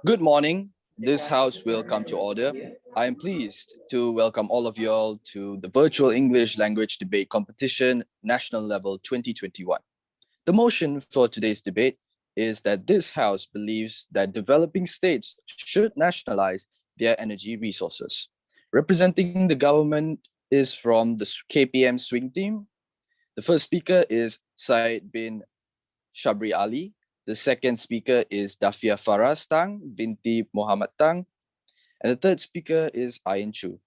Good morning. This house will come to order. I am pleased to welcome all of you all to the Virtual English Language Debate Competition National Level 2021. The motion for today's debate is that this house believes that developing states should nationalize their energy resources. Representing the government is from the KPM swing team. The first speaker is Said bin Shabri Ali. The second speaker is Dafia Faraz Tang binti Muhammad Tang. And the third speaker is Ayin Chu.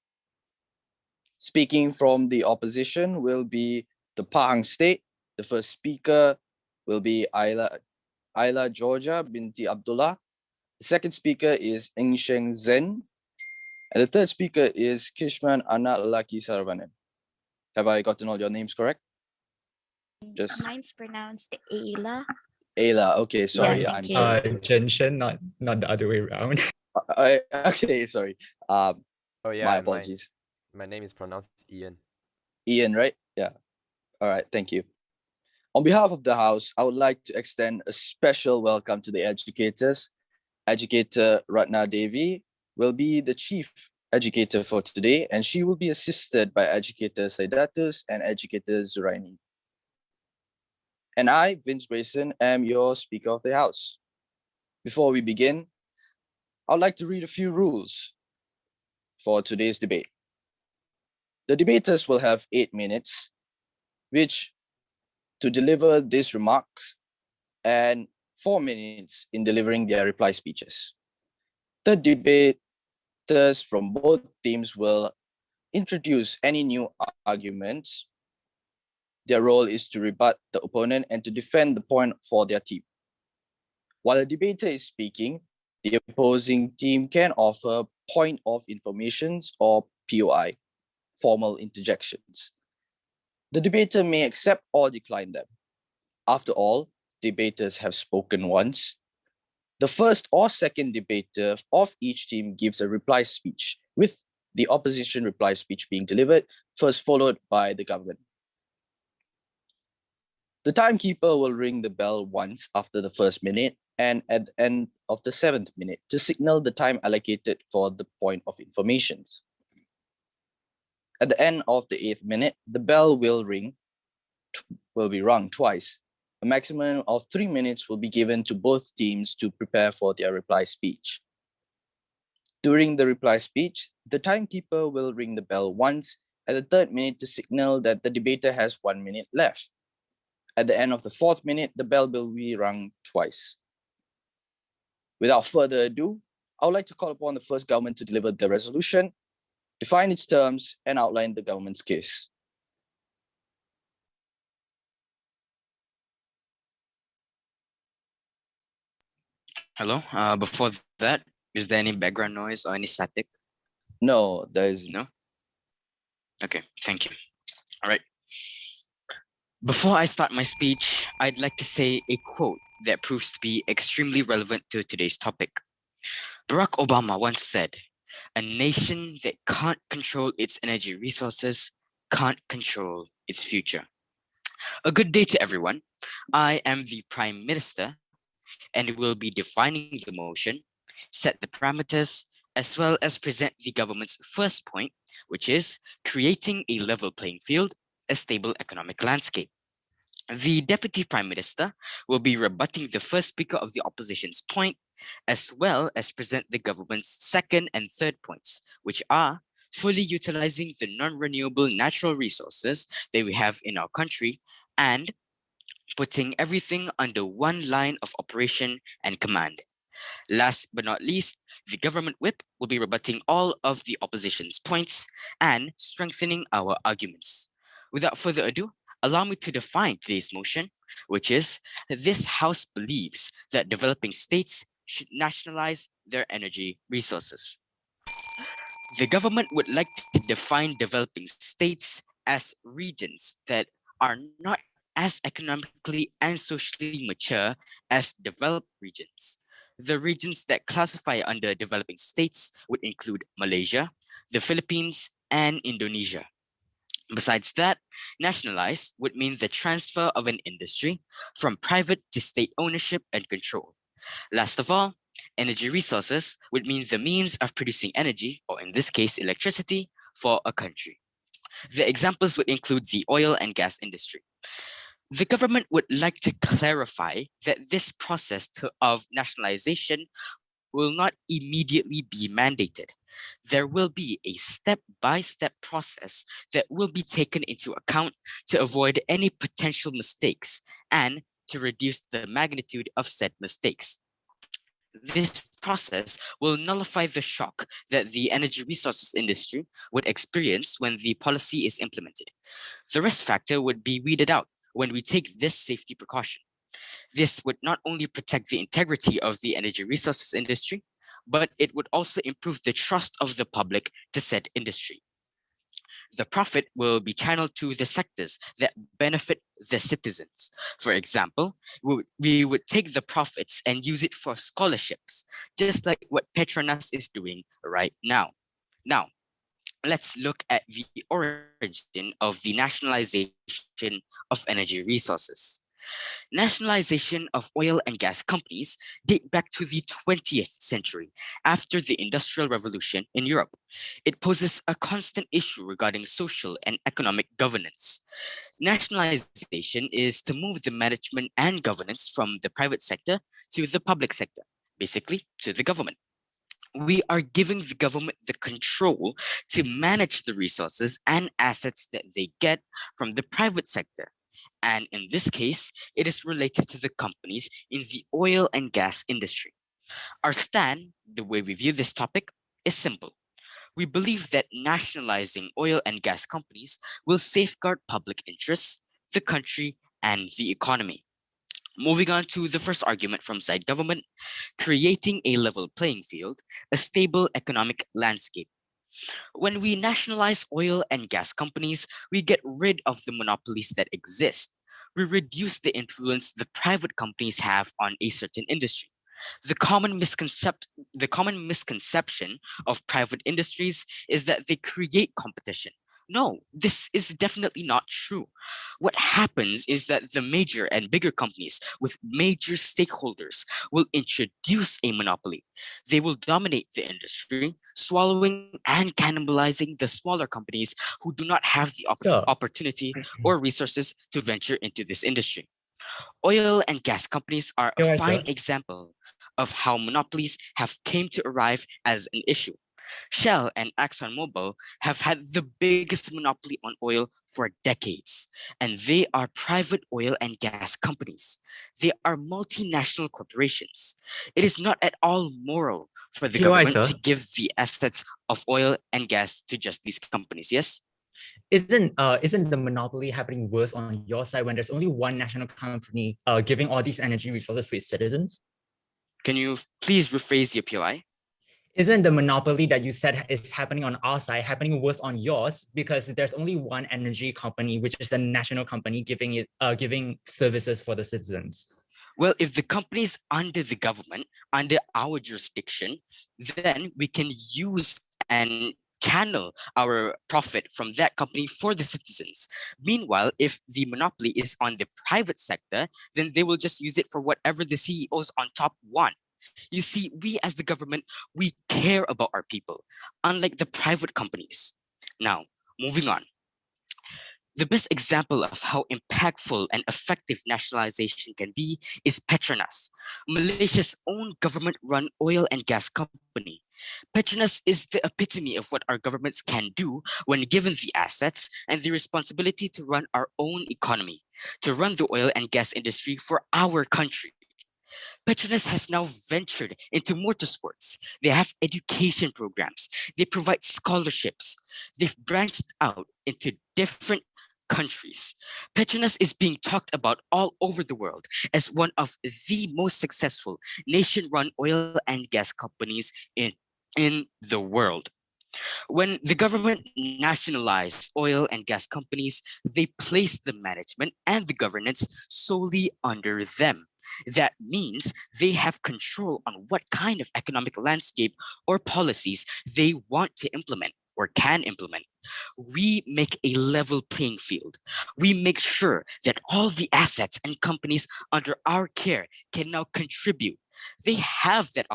Speaking from the opposition will be the Pahang state. The first speaker will be Ayla Georgia binti Abdullah. The second speaker is Eng Sheng Zen. And the third speaker is Kishman Anak Lelaki Saravanan. Have I gotten all your names correct? Mine's pronounced Ayla. Ayla, okay, sorry. Yeah, I'm thank sorry. Genshin, not the other way around. Okay, sorry. Oh yeah, My apologies. My name is pronounced Ian. Ian, right? Yeah. All right, thank you. On behalf of the House, I would like to extend a special welcome to the educators. Educator Ratna Devi will be the chief educator for today, and she will be assisted by Educator Saidatus and Educator Zuraini. And I, Vince Grayson, am your Speaker of the House. Before we begin, I would like to read a few rules for today's debate. The debaters will have 8 minutes, which to deliver these remarks, and 4 minutes in delivering their reply speeches. The debaters from both teams will introduce any new arguments. Their role is to rebut the opponent and to defend the point for their team. While a debater is speaking, the opposing team can offer point of informations or POI, formal interjections. The debater may accept or decline them. After all, debaters have spoken once. The first or second debater of each team gives a reply speech, with the opposition reply speech being delivered, first followed by the government. The timekeeper will ring the bell once after the first minute and at the end of the 7th minute to signal the time allocated for the point of informations. At the end of the 8th minute, the bell will be rung twice. A maximum of 3 minutes will be given to both teams to prepare for their reply speech. During the reply speech, the timekeeper will ring the bell once at the 3rd minute to signal that the debater has 1 minute left. At the end of the 4th minute, the bell will be rung twice. Without further ado, I would like to call upon the first government to deliver the resolution, define its terms, and outline the government's case. Hello. Before that, is there any background noise or any static? No, there is No. Okay, thank you. All right. Before I start my speech, I'd like to say a quote that proves to be extremely relevant to today's topic. Barack Obama once said, "A nation that can't control its energy resources can't control its future." A good day to everyone. I am the Prime Minister and will be defining the motion, set the parameters, as well as present the government's first point, which is creating a level playing field, a stable economic landscape. The Deputy Prime Minister will be rebutting the first speaker of the opposition's point, as well as present the government's second and third points, which are fully utilizing the non-renewable natural resources that we have in our country and putting everything under one line of operation and command. Last but not least, the government whip will be rebutting all of the opposition's points and strengthening our arguments. Without further ado, allow me to define today's motion, which is this House believes that developing states should nationalize their energy resources. The government would like to define developing states as regions that are not as economically and socially mature as developed regions. The regions that classify under developing states would include Malaysia, the Philippines, and Indonesia. Besides that, Nationalize would mean the transfer of an industry from private to state ownership and control. Last of all, energy resources would mean the means of producing energy, or in this case, electricity, for a country. The examples would include the oil and gas industry. The government would like to clarify that this process of nationalization will not immediately be mandated. There will be a step by step process that will be taken into account to avoid any potential mistakes and to reduce the magnitude of said mistakes. This process will nullify the shock that the energy resources industry would experience when the policy is implemented. The risk factor would be weeded out when we take this safety precaution. This would not only protect the integrity of the energy resources industry, but it would also improve the trust of the public to said industry. The profit will be channeled to the sectors that benefit the citizens. For example, we would take the profits and use it for scholarships, just like what Petronas is doing right now. Now, let's look at the origin of the nationalization of energy resources. Nationalization of oil and gas companies date back to the 20th century after the Industrial Revolution in Europe. It poses a constant issue regarding social and economic governance. Nationalization is to move the management and governance from the private sector to the public sector, basically to the government. We are giving the government the control to manage the resources and assets that they get from the private sector. And in this case, it is related to the companies in the oil and gas industry. Our stand, the way we view this topic, is simple. We believe that nationalizing oil and gas companies will safeguard public interests, the country, and the economy. Moving on to the first argument from side government, creating a level playing field, a stable economic landscape. When we nationalize oil and gas companies, we get rid of the monopolies that exist. We reduce the influence the private companies have on a certain industry. The common misconception of private industries is that they create competition. No, this is definitely not true. What happens is that the major and bigger companies with major stakeholders will introduce a monopoly. They will dominate the industry, swallowing and cannibalizing the smaller companies who do not have the Sure. opportunity or resources to venture into this industry. Oil and gas companies are a Sure, fine sure. example of how monopolies have came to arrive as an issue. Shell and ExxonMobil have had the biggest monopoly on oil for decades, and they are private oil and gas companies. They are multinational corporations. It is not at all moral for the POI, government to sir. give the assets of oil and gas to just these companies, yes? Isn't the monopoly happening worse on your side when there's only one national company giving all these energy resources to its citizens? Can you please rephrase your POI? Isn't the monopoly that you said is happening on our side happening worse on yours because there's only one energy company, which is the national company giving services for the citizens? Well, if the company is under the government, under our jurisdiction, then we can use and channel our profit from that company for the citizens. Meanwhile, if the monopoly is on the private sector, then they will just use it for whatever the CEOs on top want. You see, we as the government, we care about our people, unlike the private companies. Now, moving on. The best example of how impactful and effective nationalization can be is Petronas, Malaysia's own government-run oil and gas company. Petronas is the epitome of what our governments can do when given the assets and the responsibility to run our own economy, to run the oil and gas industry for our country. Petronas has now ventured into motorsports. They have education programs. They provide scholarships. They've branched out into different countries. Petronas is being talked about all over the world as one of the most successful nation-run oil and gas companies in the world. When the government nationalized oil and gas companies, they placed the management and the governance solely under them. That means they have control on what kind of economic landscape or policies they want to implement. or can implement, we make a level playing field. We make sure that all the assets and companies under our care can now contribute. They have that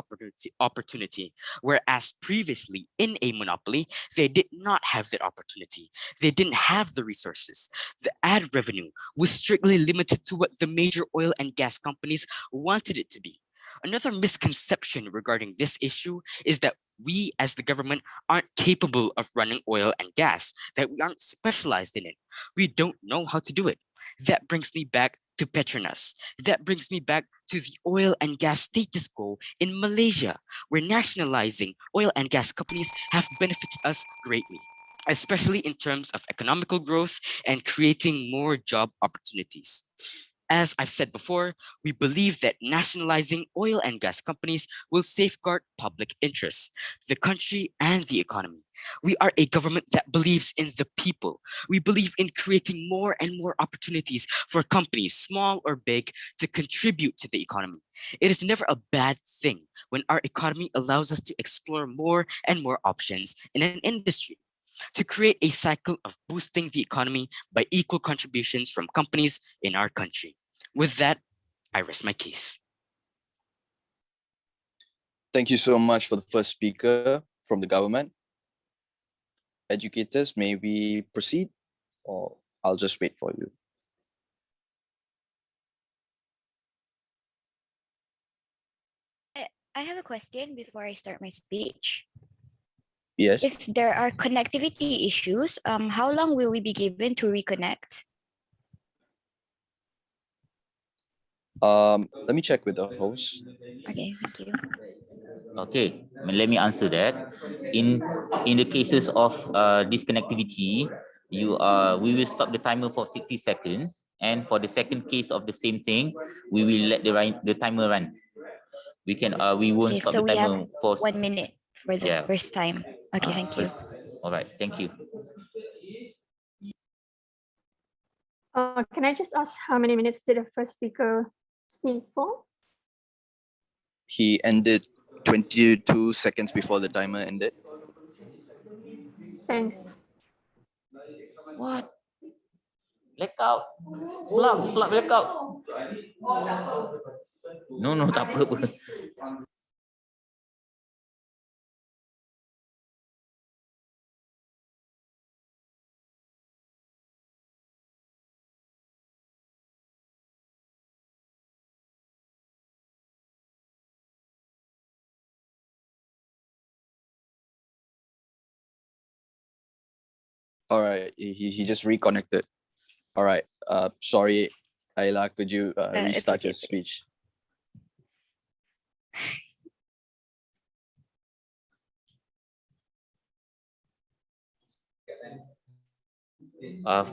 opportunity, whereas previously in a monopoly, they did not have that opportunity. They didn't have the resources. The ad revenue was strictly limited to what the major oil and gas companies wanted it to be. Another misconception regarding this issue is that we as the government aren't capable of running oil and gas, that we aren't specialized in it. We don't know how to do it. That brings me back to Petronas. That brings me back to the oil and gas status quo in Malaysia, where nationalizing oil and gas companies have benefited us greatly, especially in terms of economical growth and creating more job opportunities. As I've said before, we believe that nationalizing oil and gas companies will safeguard public interests, the country, and the economy. We are a government that believes in the people. We believe in creating more and more opportunities for companies, small or big, to contribute to the economy. It is never a bad thing when our economy allows us to explore more and more options in an industry, to create a cycle of boosting the economy by equal contributions from companies in our country. With that, I rest my case. Thank you so much for the first speaker from the government. Educators, may we proceed, or I'll just wait for you? I have a question before I start my speech. Yes. If there are connectivity issues, how long will we be given to reconnect? Let me check with the host. Okay, thank you. Okay, let me answer that. In the cases of disconnectivity, we will stop the timer for 60 seconds, and for the second case of the same thing, we will let the timer run. We won't Okay, stop so the we have timer for 1 minute for the yeah. first time. Okay, thank you. All right, thank you. Can I just ask how many minutes did the first speaker speak for? He ended 22 seconds before the timer ended. Thanks. What? Blackout. Plug blackout. No, tak apa. All right, he just reconnected. All right, sorry, Ayla, could you restart your speech?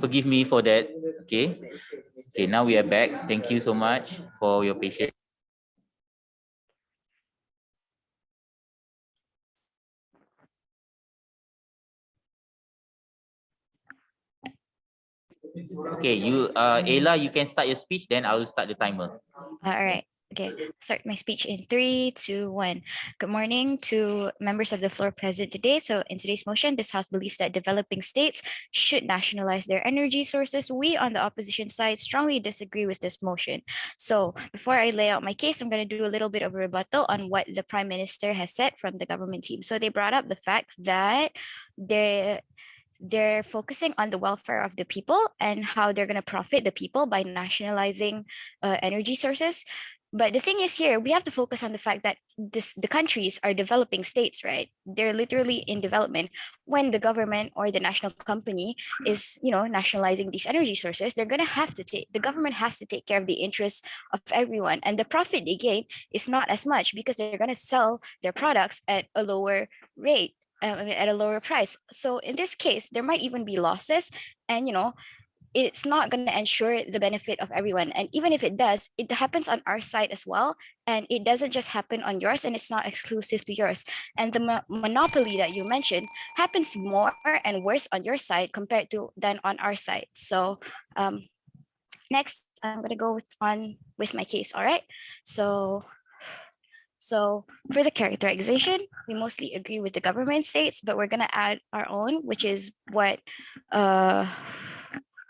Forgive me for that. Okay. Okay, now we are back. Thank you so much for your patience. Okay, Ayla, you can start your speech, then I will start the timer. All right. Okay, start my speech in 3, 2, 1. Good morning to members of the floor present today. So in today's motion, this House believes that developing states should nationalize their energy sources. We on the opposition side strongly disagree with this motion. So before I lay out my case, I'm going to do a little bit of a rebuttal on what the Prime Minister has said from the government team. So they brought up the fact that they're focusing on the welfare of the people and how they're going to profit the people by nationalizing energy sources. But the thing is here, we have to focus on the fact that the countries are developing states, right? They're literally in development. When the government or the national company is, nationalizing these energy sources, they're going to have to the government has to take care of the interests of everyone. And the profit they gain is not as much because they're going to sell their products at a lower rate. At a lower price. So in this case, there might even be losses, and it's not going to ensure the benefit of everyone. And even if it does, it happens on our side as well, and it doesn't just happen on yours, and it's not exclusive to yours. And the monopoly that you mentioned happens more and worse on your side compared to than on our side. So next, I'm going to go on with my case. All right. So So for the characterization, we mostly agree with the government states, but we're gonna add our own, which is what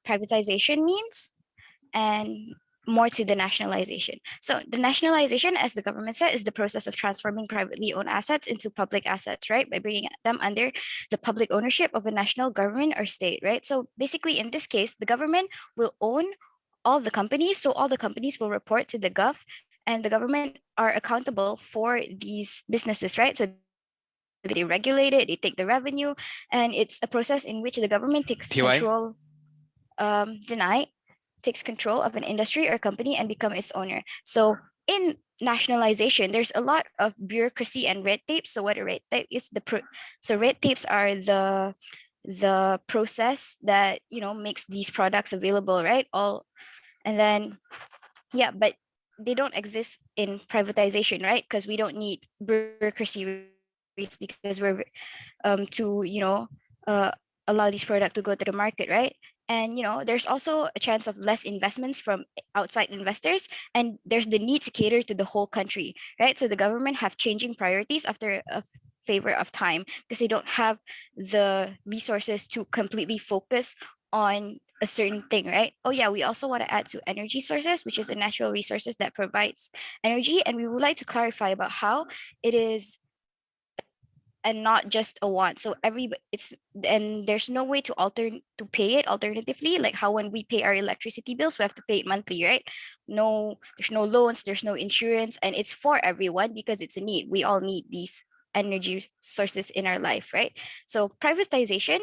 privatization means, and more to the nationalization. So the nationalization, as the government said, is the process of transforming privately owned assets into public assets, right? By bringing them under the public ownership of a national government or state, right? So basically, in this case, the government will own all the companies. So all the companies will report to the gov, and the government are accountable for these businesses, right? So they regulate it, they take the revenue, and it's a process in which the government takes PY? control, takes control of an industry or company and become its owner. So in nationalization, there's a lot of bureaucracy and red tape. So what a red tape is, so red tapes are the process that makes these products available, right? And then but they don't exist in privatization, right? Because we don't need bureaucracy rates because we're to allow these products to go to the market, right? And there's also a chance of less investments from outside investors, and there's the need to cater to the whole country, right? So the government have changing priorities after a favor of time because they don't have the resources to completely focus on a certain thing, right? Oh yeah, we also want to add to energy sources, which is a natural resources that provides energy, and we would like to clarify about how it is and not just a want. So and there's no way to pay it alternatively, like how when we pay our electricity bills, we have to pay it monthly, right? No, there's no loans, there's no insurance, and it's for everyone because it's a need. We all need these energy sources in our life, right? So privatization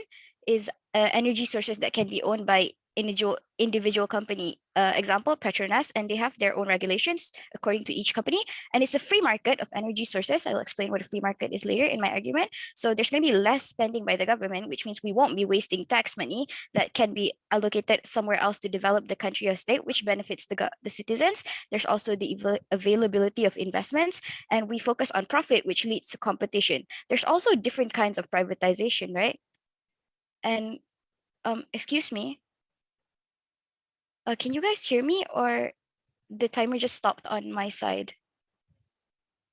is energy sources that can be owned by individual company. Example, Petronas, and they have their own regulations according to each company, and it's a free market of energy sources. I will explain what a free market is later in my argument. So there's going to be less spending by the government, which means we won't be wasting tax money that can be allocated somewhere else to develop the country or state, which benefits the citizens. There's also the availability of investments, and we focus on profit, which leads to competition. There's also different kinds of privatization, right? And excuse me, can you guys hear me, or the timer just stopped on my side?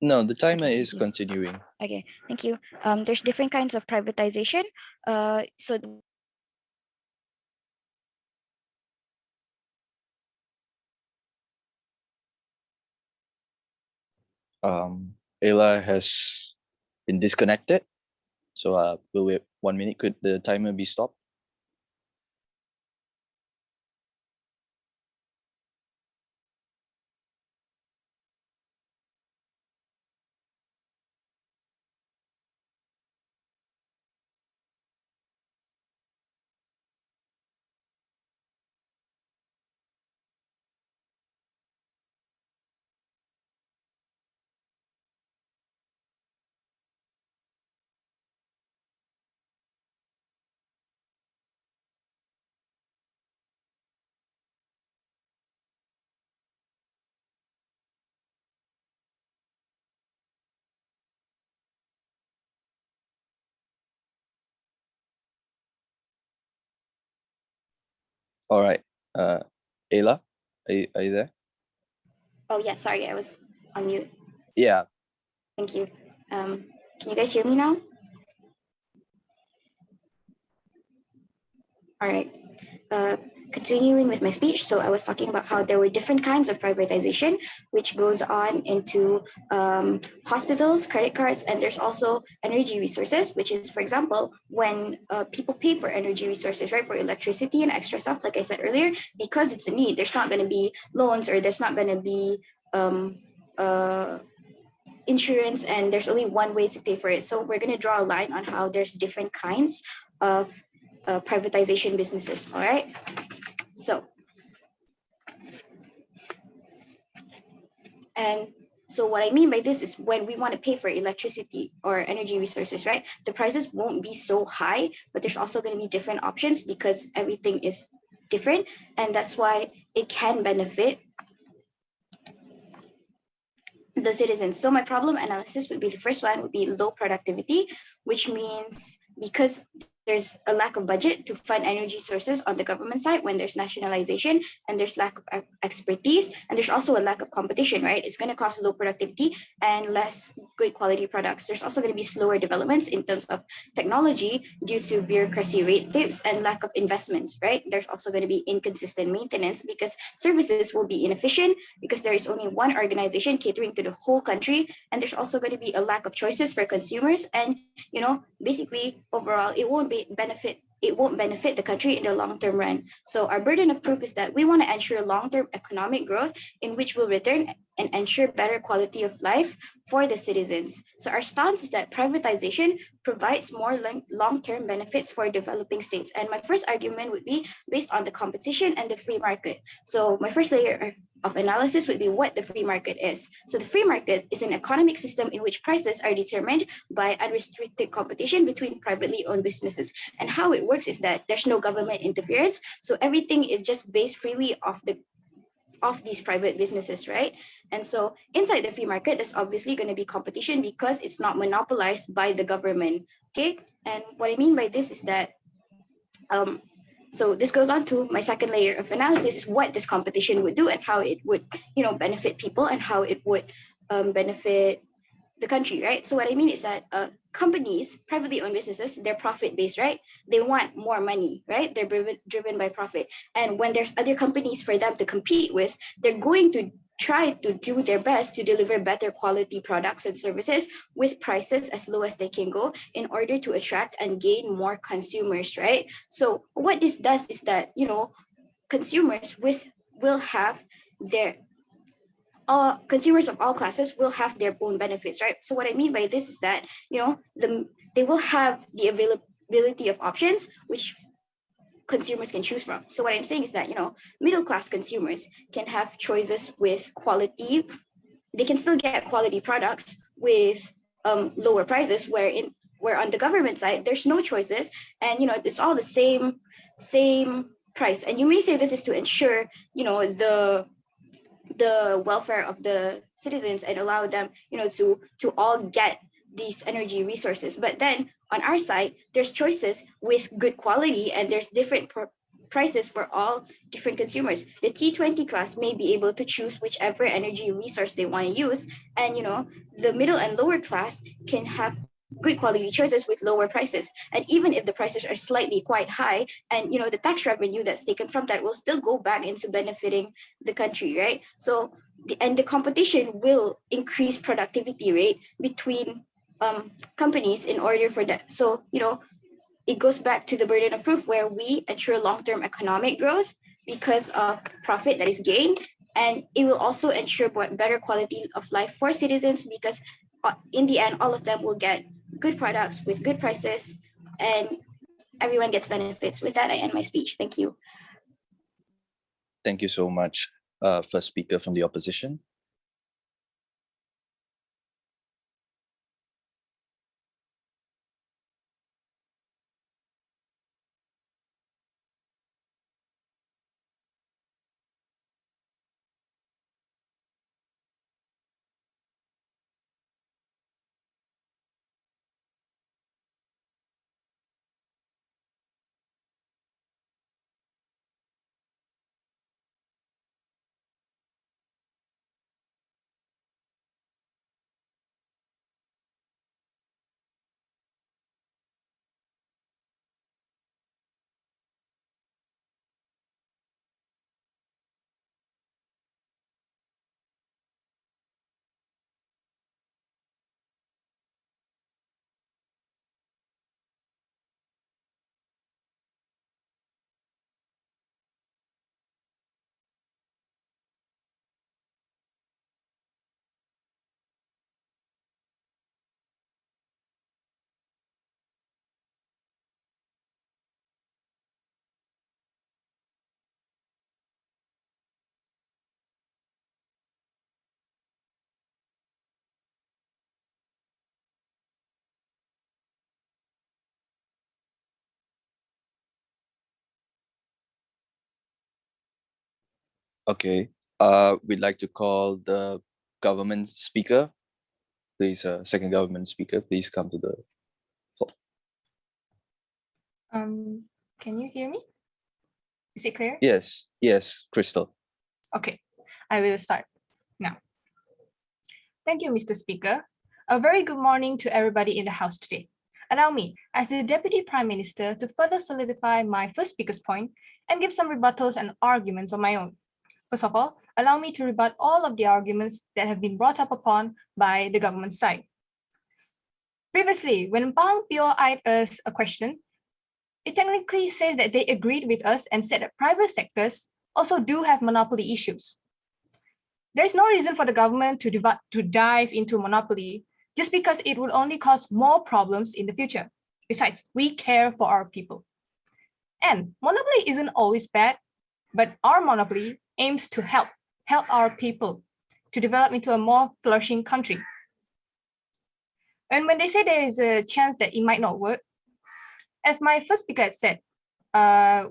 No, the timer Okay, is thank you. continuing. Okay, thank you. There's different kinds of privatization. So Ayla has been disconnected. So we'll wait 1 minute. Could the timer be stopped? All right. Ayla, are you there? oh yeah, sorry, I was on mute. Yeah. Thank you. Can you guys hear me now? All right. Continuing with my speech, so I was talking about how there were different kinds of privatization, which goes on into hospitals, credit cards, and there's also energy resources, which is, for example, when people pay for energy resources, right, for electricity and extra stuff, like I said earlier, because it's a need. There's not going to be loans, or there's not going to be insurance, and there's only one way to pay for it. So we're going to draw a line on how there's different kinds of privatization businesses. All right. So, so what I mean by this is when we want to pay for electricity or energy resources, right? The prices won't be so high, but there's also going to be different options because everything is different. And that's why it can benefit the citizens. So my problem analysis would be, the first one would be low productivity, which means because there's a lack of budget to fund energy sources on the government side when there's nationalization and there's lack of expertise, and there's also a lack of competition, right? It's going to cause low productivity and less good quality products. There's also going to be slower developments in terms of technology due to bureaucracy rate tips and lack of investments, right? There's also going to be inconsistent maintenance because services will be inefficient because there is only one organization catering to the whole country, and there's also going to be a lack of choices for consumers. And basically overall it won't benefit the country in the long-term run. So our burden of proof is that we want to ensure long-term economic growth in which will return and ensure better quality of life for the citizens. So our stance is that privatization provides more long-term benefits for developing states. And my first argument would be based on the competition and the free market. So my first layer of analysis would be what the free market is. So the free market is an economic system in which prices are determined by unrestricted competition between privately owned businesses. And how it works is that there's no government interference. So everything is just based freely off these private businesses, right? And so inside the free market, there's obviously going to be competition because it's not monopolized by the government. Okay. And what I mean by this is that so this goes on to my second layer of analysis is what this competition would do and how it would, benefit people and how it would benefit the country, right? So what I mean is that companies, privately owned businesses, they're profit-based, right? They want more money, right? They're driven by profit. And when there's other companies for them to compete with, they're going to try to do their best to deliver better quality products and services with prices as low as they can go in order to attract and gain more consumers, right? So what this does is that, consumers will have their consumers of all classes will have their own benefits, right? So what I mean by this is that, they will have the availability of options which consumers can choose from. So what I'm saying is that, middle class consumers can have choices with quality. They can still get quality products with lower prices, where on the government side, there's no choices. And, it's all the same price. And you may say this is to ensure, the welfare of the citizens and allow them, to all get these energy resources. But then on our side, there's choices with good quality and there's different prices for all different consumers. The T20 class may be able to choose whichever energy resource they want to use. And, the middle and lower class can have good quality choices with lower prices. And even if the prices are slightly quite high, and the tax revenue that's taken from that will still go back into benefiting the country, right? So the competition will increase productivity rate between companies in order for that. So it goes back to the burden of proof where we ensure long-term economic growth because of profit that is gained, and it will also ensure better quality of life for citizens because in the end all of them will get good products with good prices and everyone gets benefits. With that, I end my speech. Thank you. Thank you so much, first speaker from the opposition. Okay. We'd like to call the government speaker. Please, second government speaker, please come to the floor. Can you hear me? Is it clear? Yes, yes, Crystal. Okay, I will start now. Thank you, Mr. Speaker. A very good morning to everybody in the House today. Allow me, as the Deputy Prime Minister, to further solidify my first speaker's point and give some rebuttals and arguments of my own. First of all, allow me to rebut all of the arguments that have been brought up upon by the government side. Previously, when Pahang Pure asked us a question, it technically says that they agreed with us and said that private sectors also do have monopoly issues. There's no reason for the government to dive into monopoly just because it would only cause more problems in the future. Besides, we care for our people. And monopoly isn't always bad, but our monopoly aims to help our people to develop into a more flourishing country. And when they say there is a chance that it might not work, as my first speaker had said,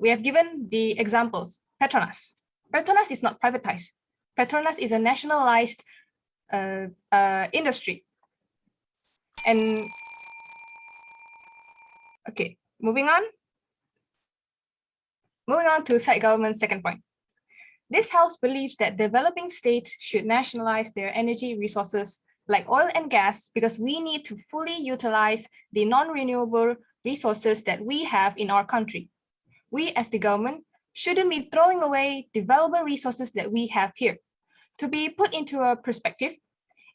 we have given the examples. Petronas. Petronas is not privatized. Petronas is a nationalized industry. And okay, moving on. Moving on to side government's second point. This House believes that developing states should nationalize their energy resources like oil and gas because we need to fully utilize the non-renewable resources that we have in our country. We as the government shouldn't be throwing away the valuable resources that we have here. To be put into a perspective,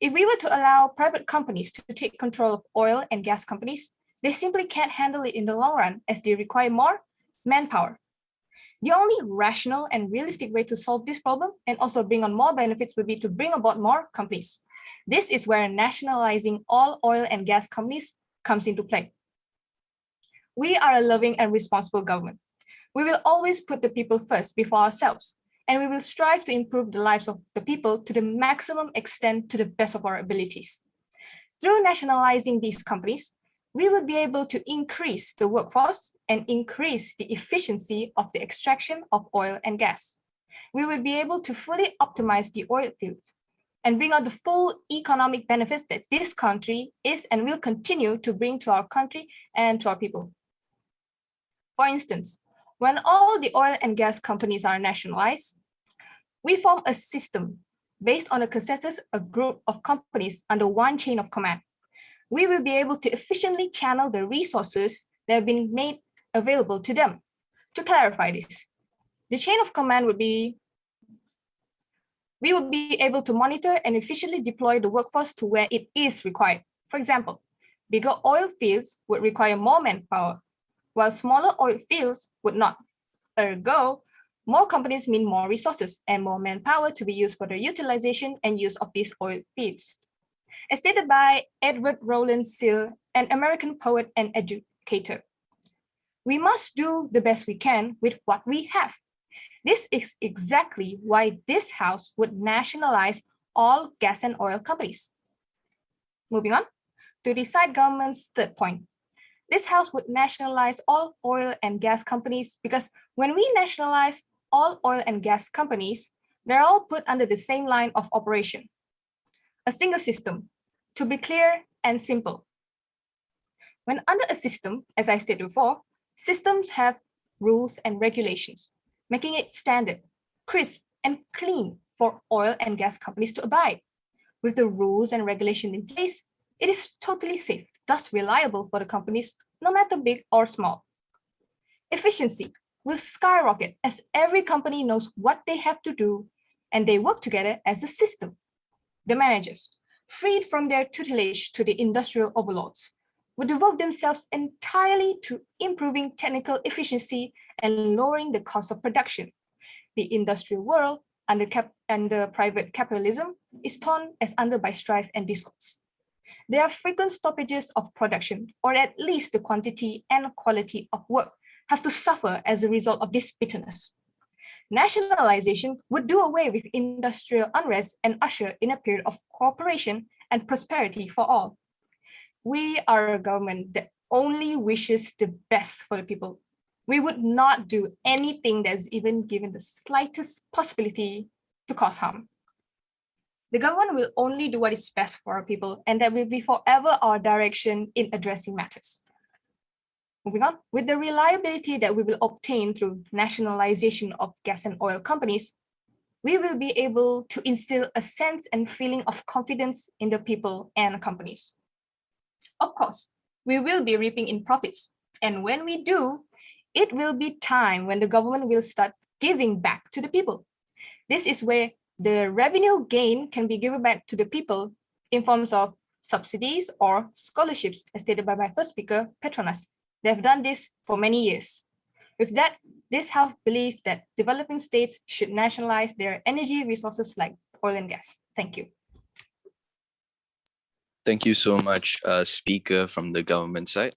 if we were to allow private companies to take control of oil and gas companies, they simply can't handle it in the long run as they require more manpower. The only rational and realistic way to solve this problem and also bring on more benefits would be to bring about more companies. This is where nationalizing all oil and gas companies comes into play. We are a loving and responsible government. We will always put the people first before ourselves, and we will strive to improve the lives of the people to the maximum extent to the best of our abilities. Through nationalizing these companies, we will be able to increase the workforce and increase the efficiency of the extraction of oil and gas. We will be able to fully optimize the oil fields and bring out the full economic benefits that this country is and will continue to bring to our country and to our people. For instance, when all the oil and gas companies are nationalized, we form a system based on a consensus, a group of companies under one chain of command. We will be able to efficiently channel the resources that have been made available to them. To clarify this, the chain of command would be, we would be able to monitor and efficiently deploy the workforce to where it is required. For example, bigger oil fields would require more manpower, while smaller oil fields would not. Ergo, more companies mean more resources and more manpower to be used for the utilization and use of these oil fields. As stated by Edward Rowland Sill, an American poet and educator, we must do the best we can with what we have. This is exactly why this House would nationalize all gas and oil companies. Moving on to the side government's third point. This House would nationalize all oil and gas companies because when we nationalize all oil and gas companies, they're all put under the same line of operation. A single system, to be clear and simple. When under a system, as I stated before, systems have rules and regulations, making it standard, crisp, and clean for oil and gas companies to abide. With the rules and regulation in place, it is totally safe, thus reliable for the companies, no matter big or small. Efficiency will skyrocket as every company knows what they have to do and they work together as a system. The managers, freed from their tutelage to the industrial overlords, would devote themselves entirely to improving technical efficiency and lowering the cost of production. The industrial world, under private capitalism, is torn asunder by strife and discords. There are frequent stoppages of production, or at least the quantity and quality of work have to suffer as a result of this bitterness. Nationalization would do away with industrial unrest and usher in a period of cooperation and prosperity for all. We are a government that only wishes the best for the people. We would not do anything that is even given the slightest possibility to cause harm. The government will only do what is best for our people, and that will be forever our direction in addressing matters. Moving on, with the reliability that we will obtain through nationalization of gas and oil companies, we will be able to instill a sense and feeling of confidence in the people and companies. Of course, we will be reaping in profits. And when we do, it will be time when the government will start giving back to the people. This is where the revenue gain can be given back to the people in forms of subsidies or scholarships, as stated by my first speaker, Petronas. They have done this for many years. With that, this House believes that developing states should nationalize their energy resources like oil and gas. Thank you. Thank you so much, Speaker from the government side.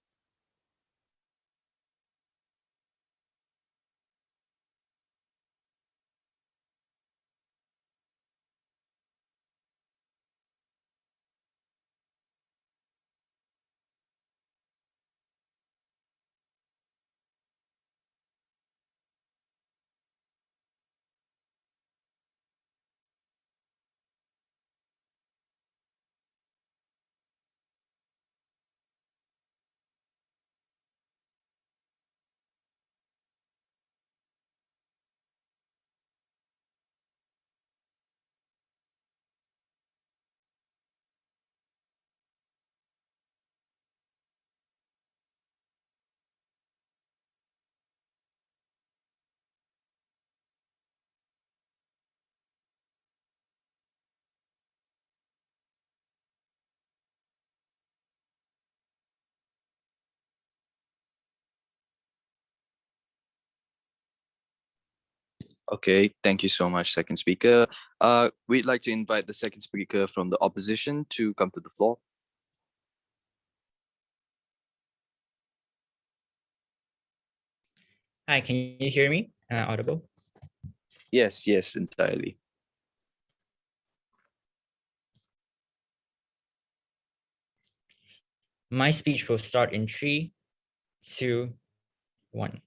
Okay, thank you so much, second speaker. We'd like to invite the second speaker from the opposition to come to the floor. Hi, can you hear me? Audible? Yes, yes, entirely. My speech will start in 3, 2, 1.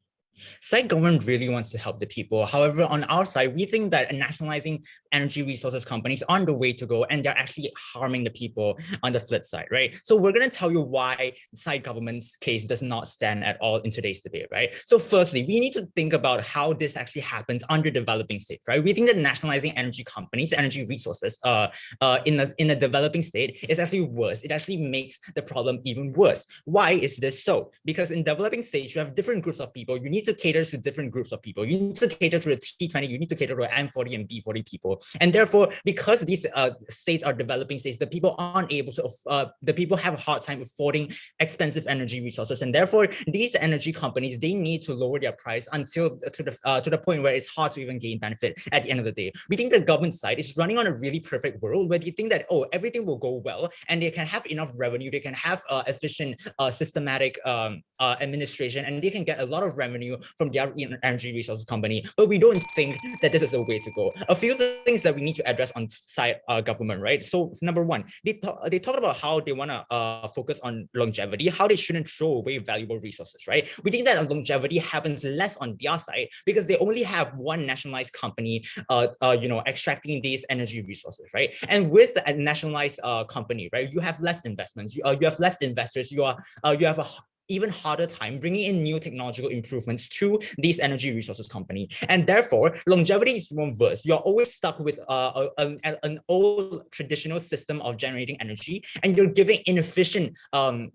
Side government really wants to help the people. However, on our side, we think that nationalizing energy resources companies are on the way to go, and they're actually harming the people on the flip side, right? So we're going to tell you why side government's case does not stand at all in today's debate, right? So firstly, we need to think about how this actually happens under developing states, right? We think that nationalizing energy companies, energy resources in a developing state is actually worse. It actually makes the problem even worse. Why is this so? Because in developing states, you have different groups of people. You need to cater to different groups of people. You need to cater to the T20, you need to cater to M40 and B40 people. And therefore, because these states are developing states, the people aren't able to, the people have a hard time affording expensive energy resources. And therefore, these energy companies, they need to lower their price until to the point where it's hard to even gain benefit at the end of the day. We think the government side is running on a really perfect world where they think that, oh, everything will go well and they can have enough revenue, they can have efficient, systematic administration, and they can get a lot of revenue from their energy resources company. But we don't think that this is the way to go. A few things that we need to address on side government, right? So number one, they talked about how they want to focus on longevity, how they shouldn't throw away valuable resources, right? We think that longevity happens less on their side because they only have one nationalized company, extracting these energy resources, right? And with a nationalized company, right, you have less investments, you have less investors, you have a even harder time bringing in new technological improvements to these energy resources company. And therefore, longevity is one worse. You're always stuck with an old traditional system of generating energy, and you're giving inefficient,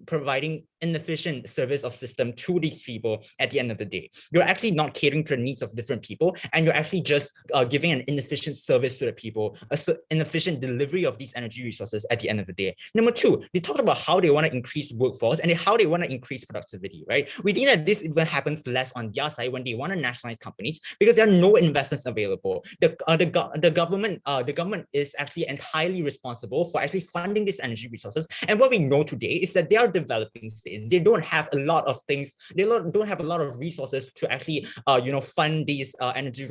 providing inefficient service of system to these people at the end of the day. You're actually not catering to the needs of different people, and you're actually just giving an inefficient service to the people, an inefficient delivery of these energy resources at the end of the day. Number two, they talked about how they want to increase workforce and how they want to increase productivity, right? We think that this even happens less on their side when they want to nationalize companies because there are no investments available. The government is actually entirely responsible for actually funding these energy resources. And what we know today is that they are developing states. They don't have a lot of things. They don't have a lot of resources to actually, fund these energy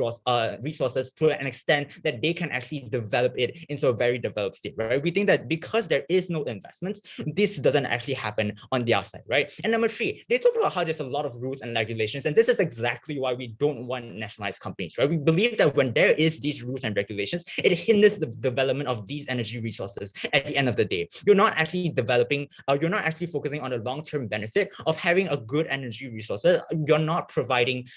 resources to an extent that they can actually develop it into a very developed state, right? We think that because there is no investments, this doesn't actually happen on their side, right? And number three, they talk about how there's a lot of rules and regulations, and this is exactly why we don't want nationalized companies, right? We believe that when there is these rules and regulations, it hinders the development of these energy resources at the end of the day. You're not actually developing, you're not actually focusing on the long-term long-term benefit of having a good energy resources, you're not providing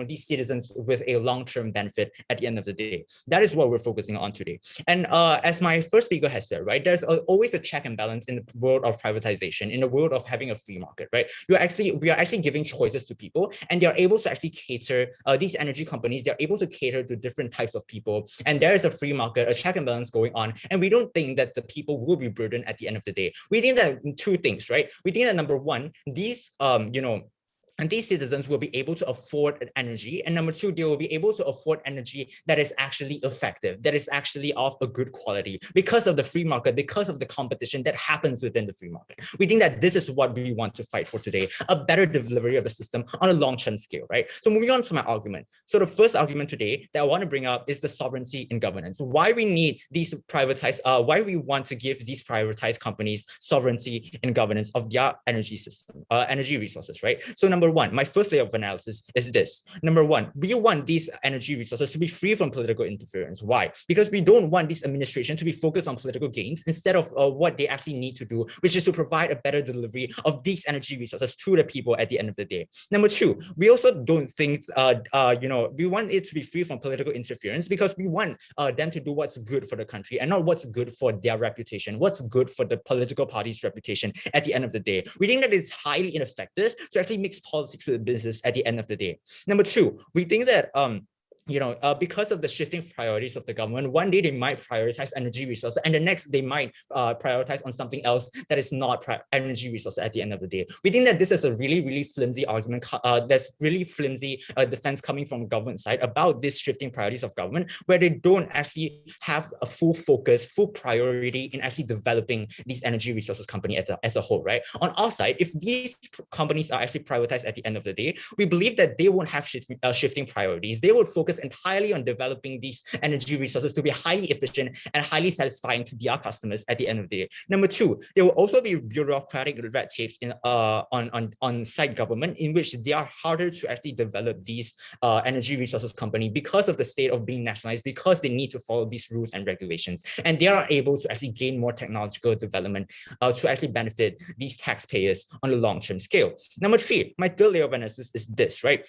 these citizens with a long-term benefit at the end of the day. That is what we're focusing on today. And as my first speaker has said, right, there's always a check and balance in the world of privatization, in the world of having a free market, right? We are actually giving choices to people, and they're able to actually cater, these energy companies, they're able to cater to different types of people. And there is a free market, a check and balance going on. And we don't think that the people will be burdened at the end of the day. We think that two things, right? We think that number one, these and these citizens will be able to afford energy. And number two, they will be able to afford energy that is actually effective, that is actually of a good quality because of the free market, because of the competition that happens within the free market. We think that this is what we want to fight for today, a better delivery of the system on a long-term scale, right? So moving on to my argument. So the first argument today that I want to bring up is the sovereignty in governance. Why we need these privatized, why we want to give these privatized companies sovereignty in governance of their energy system, energy resources, right? So number one, my first layer of analysis is this. Number one, we want these energy resources to be free from political interference. Why? Because we don't want this administration to be focused on political gains instead of what they actually need to do, which is to provide a better delivery of these energy resources to the people at the end of the day. Number two, we also don't think, we want it to be free from political interference because we want them to do what's good for the country and not what's good for their reputation, what's good for the political party's reputation at the end of the day. We think that it's highly ineffective to actually mix politics with business at the end of the day. Number two, we think that because of the shifting priorities of the government, one day they might prioritize energy resources, and the next they might prioritize on something else that is not energy resources at the end of the day. We think that this is a really, really flimsy argument. There's really flimsy defense coming from government side about this shifting priorities of government, where they don't actually have a full focus, full priority in actually developing these energy resources company as a whole, right? On our side, if these companies are actually privatized at the end of the day, we believe that they won't have shifting priorities. They would focus entirely on developing these energy resources to be highly efficient and highly satisfying to their customers at the end of the day. Number two, there will also be bureaucratic red tapes in on site government in which they are harder to actually develop these energy resources company because of the state of being nationalized, because they need to follow these rules and regulations, and they are able to actually gain more technological development to actually benefit these taxpayers on a long-term scale. Number three, my third layer of analysis is this, right?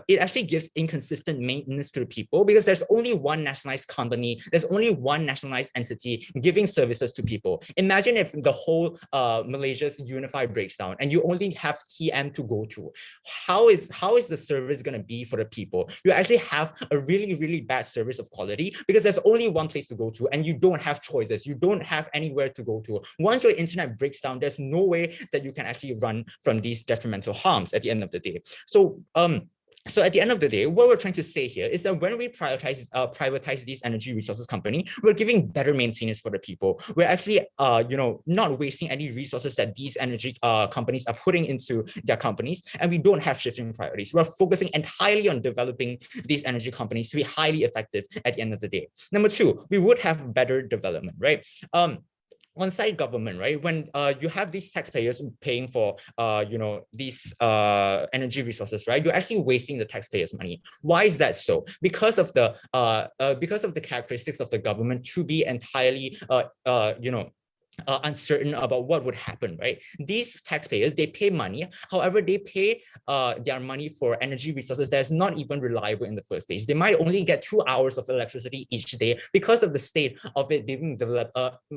It actually gives inconsistent maintenance to the people because there's only one nationalized company, there's only one nationalized entity giving services to people. Imagine if the whole Malaysia's unified breaks down and you only have TM to go to. How is the service going to be for the people? You actually have a really, really bad service of quality because there's only one place to go to and you don't have choices. You don't have anywhere to go to. Once your internet breaks down, there's no way that you can actually run from these detrimental harms at the end of the day. So at the end of the day, what we're trying to say here is that when we privatize these energy resources company, we're giving better maintenance for the people. We're actually, not wasting any resources that these energy companies are putting into their companies, and we don't have shifting priorities. We're focusing entirely on developing these energy companies to be highly effective at the end of the day. Number two, we would have better development, right? On-site government, right? When you have these taxpayers paying for, these energy resources, right? You're actually wasting the taxpayers' money. Why is that so? Because of the characteristics of the government to be entirely, uncertain about what would happen, right? These taxpayers, they pay money. However, they pay their money for energy resources that's not even reliable in the first place. They might only get 2 hours of electricity each day because of the state of it being developed,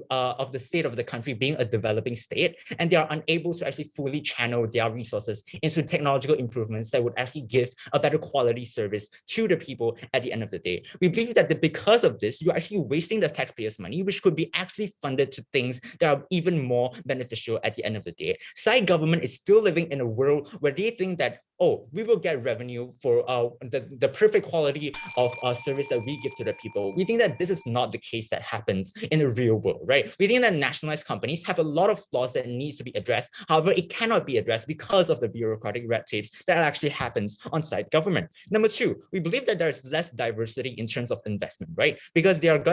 of the state of the country being a developing state, and they are unable to actually fully channel their resources into technological improvements that would actually give a better quality service to the people at the end of the day. We believe that because of this, you're actually wasting the taxpayers' money, which could be actually funded to things that are even more beneficial at the end of the day. Side government is still living in a world where they think that, oh, we will get revenue for the perfect quality of service that we give to the people. We think that this is not the case that happens in the real world, right? We think that nationalized companies have a lot of flaws that needs to be addressed. However, it cannot be addressed because of the bureaucratic red tapes that actually happens on site government. Number two, we believe that there's less diversity in terms of investment, right? Because they are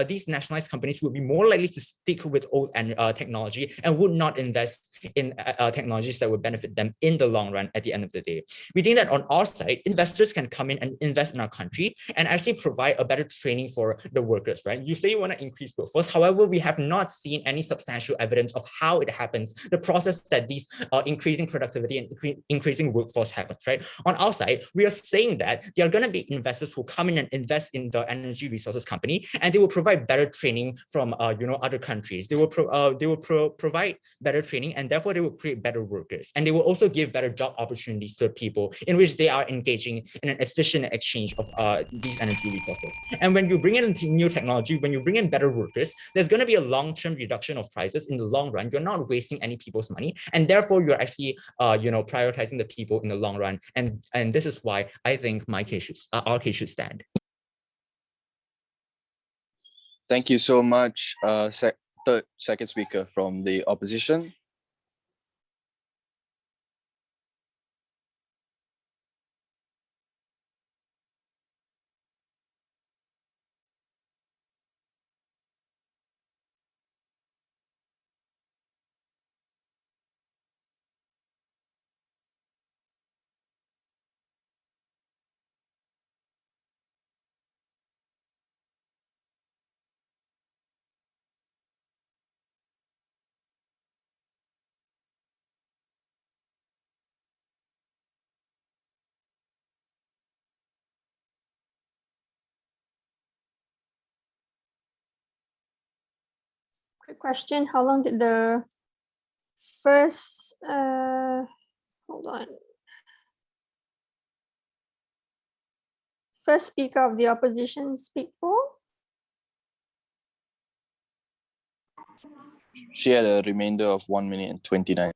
these nationalized companies will be more likely to stick with old technology and would not invest in technologies that would benefit them in the long run at the end of the day. day. We think that on our side, investors can come in and invest in our country and actually provide a better training for the workers, right? You say you want to increase workforce. However, we have not seen any substantial evidence of how it happens, the process that these increasing productivity and increasing workforce happens, right? On our side, we are saying that there are going to be investors who come in and invest in the energy resources company, and they will provide better training from other countries. They will provide better training, and therefore they will create better workers, and they will also give better job opportunities to people in which they are engaging in an efficient exchange of these energy resources. And when you bring in new technology, when you bring in better workers, there's going to be a long-term reduction of prices in the long run. You're not wasting any people's money, and therefore you're actually prioritizing the people in the long run. And this is why I think our case should stand. Thank you so much. Second speaker from the opposition. Quick question, how long did the first, hold on. First speaker of the opposition speak for? She had a remainder of 1 minute and 29.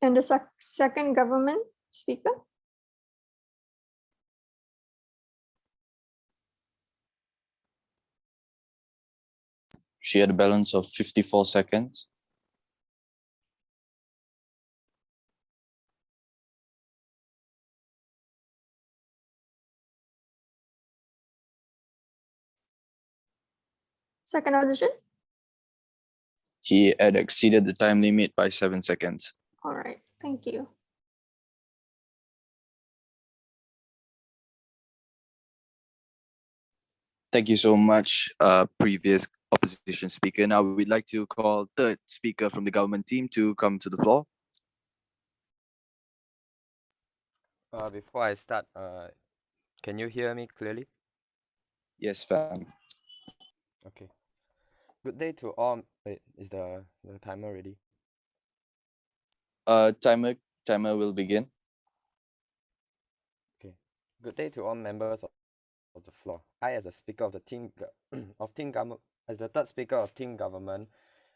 And the second government speaker? She had a balance of 54 seconds. Second opposition? He had exceeded the time limit by 7 seconds. All right, thank you. Thank you so much, previous opposition speaker. Now we'd like to call third speaker from the government team to come to the floor. Before I start, can you hear me clearly? Yes, fam. Okay. Good day to all. Wait, is the timer ready? Timer will begin. Okay. Good day to all members of the floor. I, as the speaker of the as the third speaker of team government,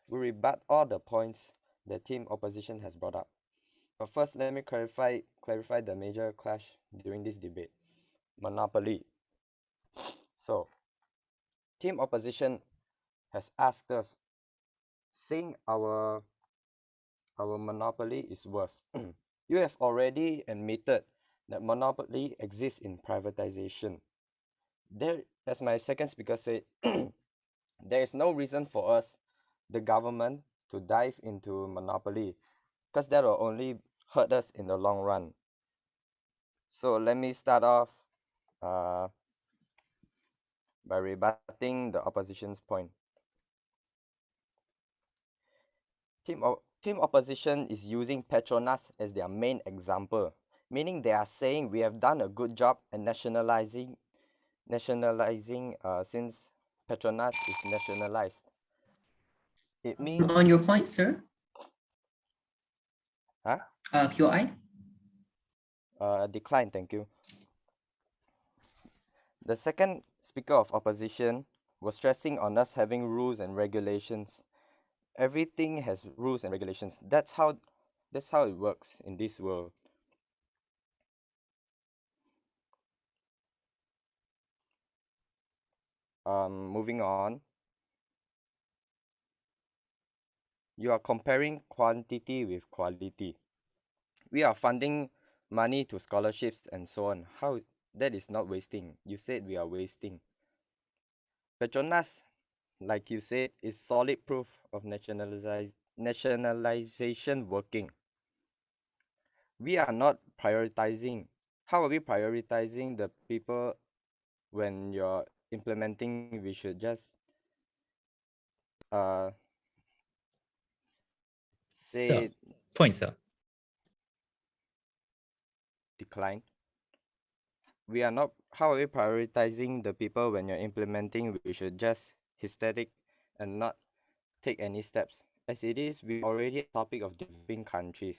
will rebut all the points the team opposition has brought up. But first, let me clarify the major clash during this debate: monopoly. So, team opposition has asked us, saying our monopoly is worse. You have already admitted that monopoly exists in privatization. There, as my second speaker said, there is no reason for us, the government, to dive into monopoly, because that will only hurt us in the long run. So let me start off by rebutting the opposition's point. Team opposition is using Petronas as their main example, meaning they are saying we have done a good job at nationalizing since Petronas is nationalized. It means On your point, sir. Huh? QI. Decline, thank you. The second speaker of opposition was stressing on us having rules and regulations. Everything has rules and regulations. That's how it works in this world. Moving on. You are comparing quantity with quality. We are funding money to scholarships and so on. that is not wasting. You said we are wasting. Petronas, like you said, is solid proof of nationalization working. We are not prioritizing. How are we prioritizing the people when you're implementing? We should just uh Sir, say point, sir. decline. We are not. How are we prioritizing the people when you're implementing? We should just hysteric and not take any steps. As it is, we already a topic of developing countries,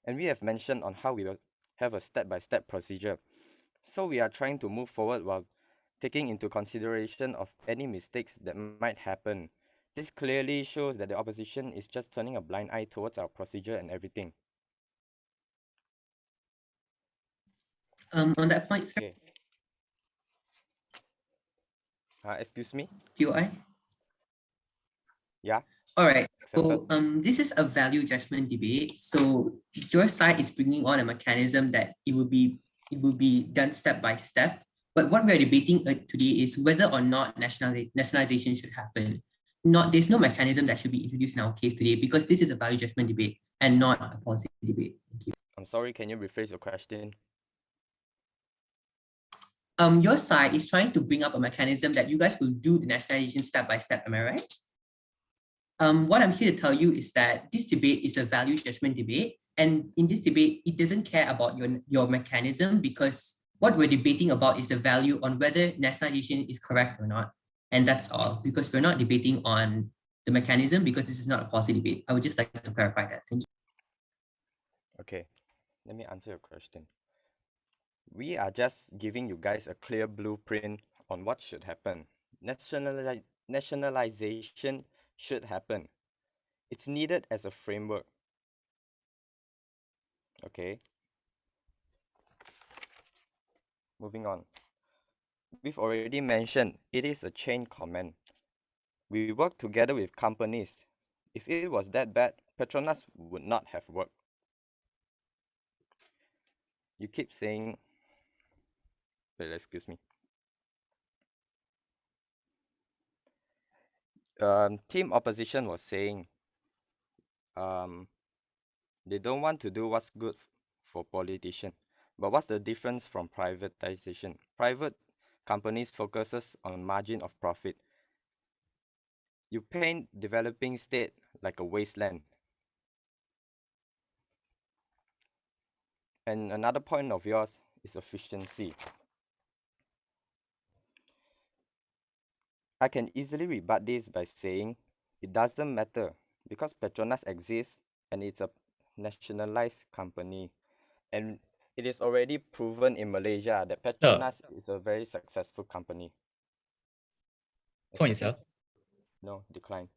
and we have mentioned on how we will have a step-by-step procedure. So we are trying to move forward while taking into consideration of any mistakes that might happen. This clearly shows that the opposition is just turning a blind eye towards our procedure and everything. On that point, sir, Okay. Excuse me? POI. Yeah, All right. accepted. So this is a value judgment debate. So your side is bringing on a mechanism that it will be done step by step. But what we're debating today is whether or not nationalization should happen. Not there's no mechanism that should be introduced in our case today because this is a value judgment debate and not a policy debate. Thank you. I'm sorry, can you rephrase your question? Your side is trying to bring up a mechanism that you guys will do the nationalization step by step. Am I right? What I'm here to tell you is that this debate is a value judgment debate. And in this debate, it doesn't care about your mechanism because what we're debating about is the value on whether nationalization is correct or not. And that's all, because we're not debating on the mechanism because this is not a policy debate. I would just like to clarify that. Thank you. Okay, let me answer your question. We are just giving you guys a clear blueprint on what should happen. Nationalization should happen. It's needed as a framework. Okay. Moving on. We've already mentioned it is a chain comment. We work together with companies. If it was that bad, Petronas would not have worked. You keep saying, wait, excuse me. Team opposition was saying they don't want to do what's good for politicians. But what's the difference from privatization? Private companies focuses on margin of profit. You paint developing state like a wasteland. And another point of yours is efficiency. I can easily rebut this by saying it doesn't matter because Petronas exists and it's a nationalized company. And it is already proven in Malaysia that Petronas is a very successful company. Point, sir. No, decline.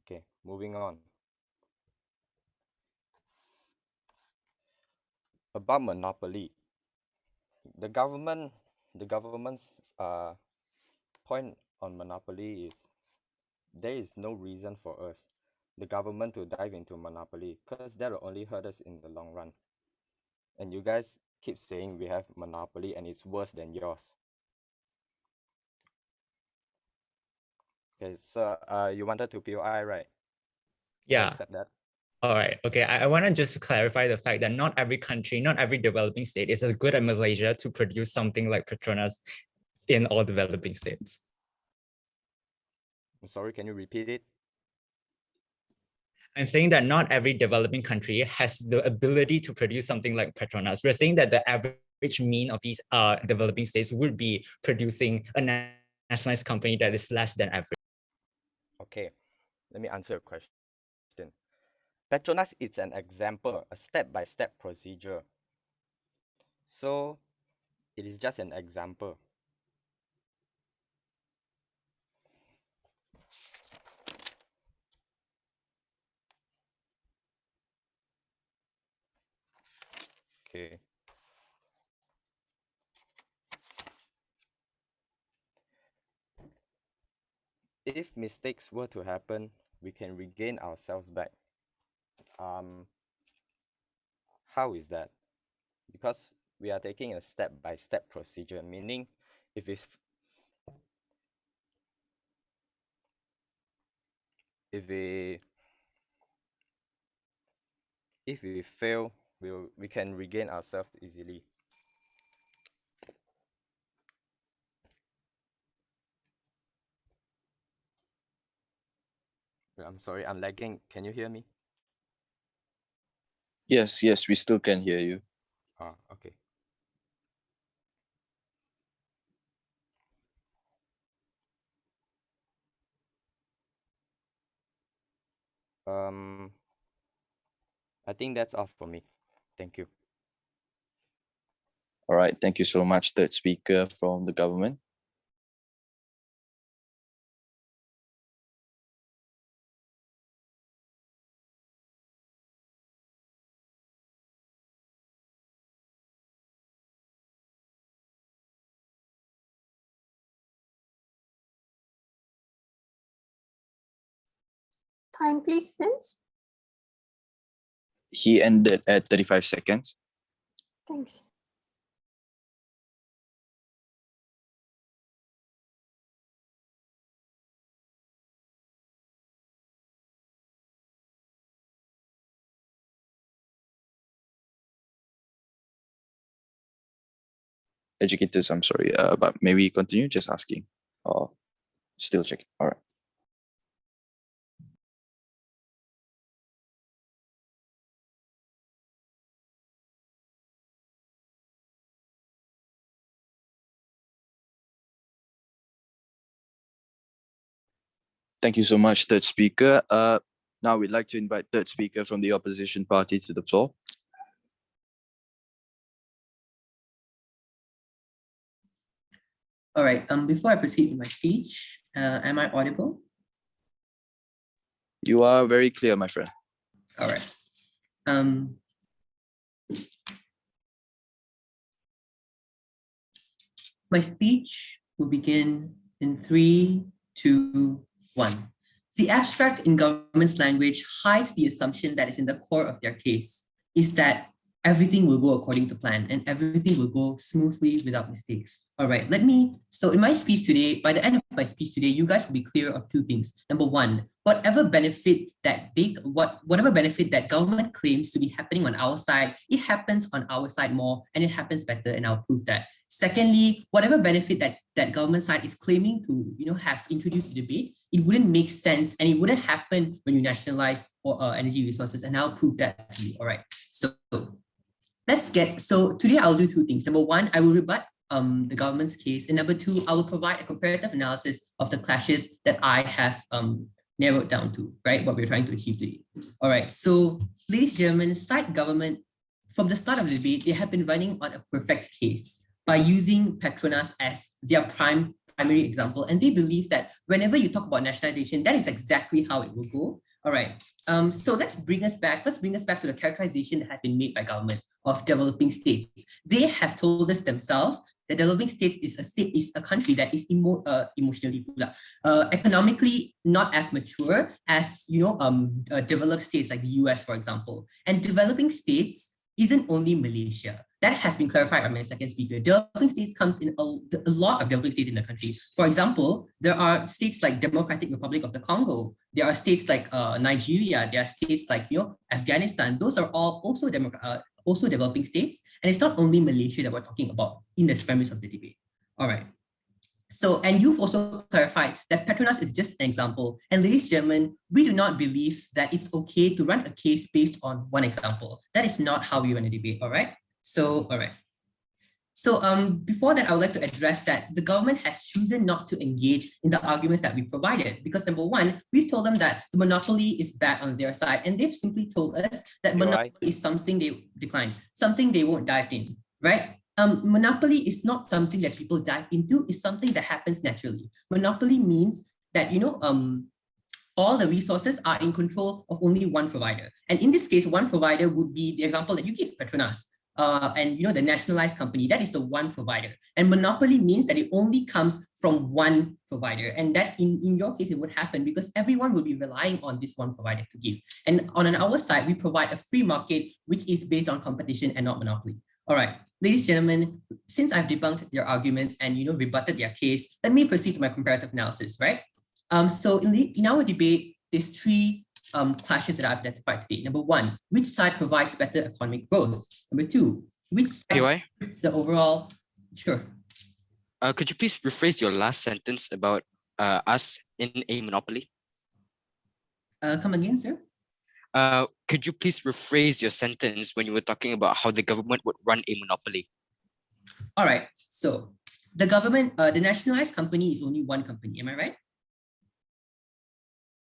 Okay, moving on. About monopoly. The government's point on monopoly is there is no reason for us, the government, to dive into monopoly because that will only hurt us in the long run. And you guys keep saying we have monopoly and it's worse than yours. Okay, so you wanted to POI, right? Yeah. Accept that. All right. Okay. I want to just clarify the fact that not every country, not every developing state is as good as Malaysia to produce something like Petronas in all developing states. I'm sorry, can you repeat it? I'm saying that not every developing country has the ability to produce something like Petronas. We're saying that the average mean of these developing states would be producing a nationalized company that is less than average. Okay, let me answer your question. Petronas is an example, a step-by-step procedure. So it is just an example. Okay. If mistakes were to happen, we can regain ourselves back. How is that? Because we are taking a step-by-step procedure, meaning if it's if we fail, we can regain ourselves easily. I'm sorry, I'm lagging. Can you hear me? Yes, yes, we still can hear you. Okay. I think that's all for me. Thank you. All right, thank you so much, third speaker from the government. Time, please, Vince. He ended at 35 seconds. Thanks. Educators, I'm sorry, but maybe continue just asking or still checking. All right. Thank you so much, third speaker. Now we'd like to invite third speaker from the opposition party to the floor. All right. Before I proceed with my speech, am I audible? You are very clear, my friend. All right. My speech will begin in 3, 2, 1. The abstract in government's language hides the assumption that is in the core of their case, is that everything will go according to plan and everything will go smoothly without mistakes. All right, so in my speech today, by the end of my speech today, you guys will be clear of two things. Number one, whatever benefit that government claims to be happening on our side, it happens on our side more and it happens better, and I'll prove that. Secondly, whatever benefit that government side is claiming to have introduced to debate, it wouldn't make sense and it wouldn't happen when you nationalize energy resources, and I'll prove that to you. All right, so today I'll do two things. Number one, I will rebut the government's case, and number two, I will provide a comparative analysis of the clashes that I have narrowed down to, right, what we're trying to achieve today. All right, so ladies and gentlemen, side government, from the start of the debate, they have been running on a perfect case by using Petronas as their primary example. And they believe that whenever you talk about nationalization, that is exactly how it will go. All right. So let's bring us back to the characterization that has been made by government of developing states. They have told us themselves that developing state is a country that is emotionally economically not as mature as developed states like the US, for example. And developing states isn't only Malaysia. That has been clarified by my second speaker. Developing states comes in a lot of developing states in the country. For example, there are states like Democratic Republic of the Congo. There are states like Nigeria. There are states like Afghanistan. Those are all also developing states. And it's not only Malaysia that we're talking about in the premise of the debate. All right. So, and you've also clarified that Petronas is just an example. And ladies and gentlemen, we do not believe that it's okay to run a case based on one example. That is not how we run a debate, all right? So, all right. So before that, I would like to address that the government has chosen not to engage in the arguments that we provided because number one, we've told them that the monopoly is bad on their side, and they've simply told us that monopoly is something they decline, something they won't dive in, right? Monopoly is not something that people dive into, it's something that happens naturally. Monopoly means that, all the resources are in control of only one provider. And in this case, one provider would be the example that you give, Petronas. and the nationalized company, that is the one provider. And monopoly means that it only comes from one provider. And that in your case, it would happen because everyone will be relying on this one provider to give. And on our side, we provide a free market, which is based on competition and not monopoly. All right, ladies and gentlemen, since I've debunked their arguments and rebutted their case, let me proceed to my comparative analysis, right? So in our debate, there's three clashes that I've identified today. Number one, which side provides better economic growth? Number two, which side is the overall? Sure. Could you please rephrase your last sentence about us in a monopoly? Come again, sir? Could you please rephrase your sentence when you were talking about how the government would run a monopoly? All right. So the government, the nationalized company is only one company. Am I right?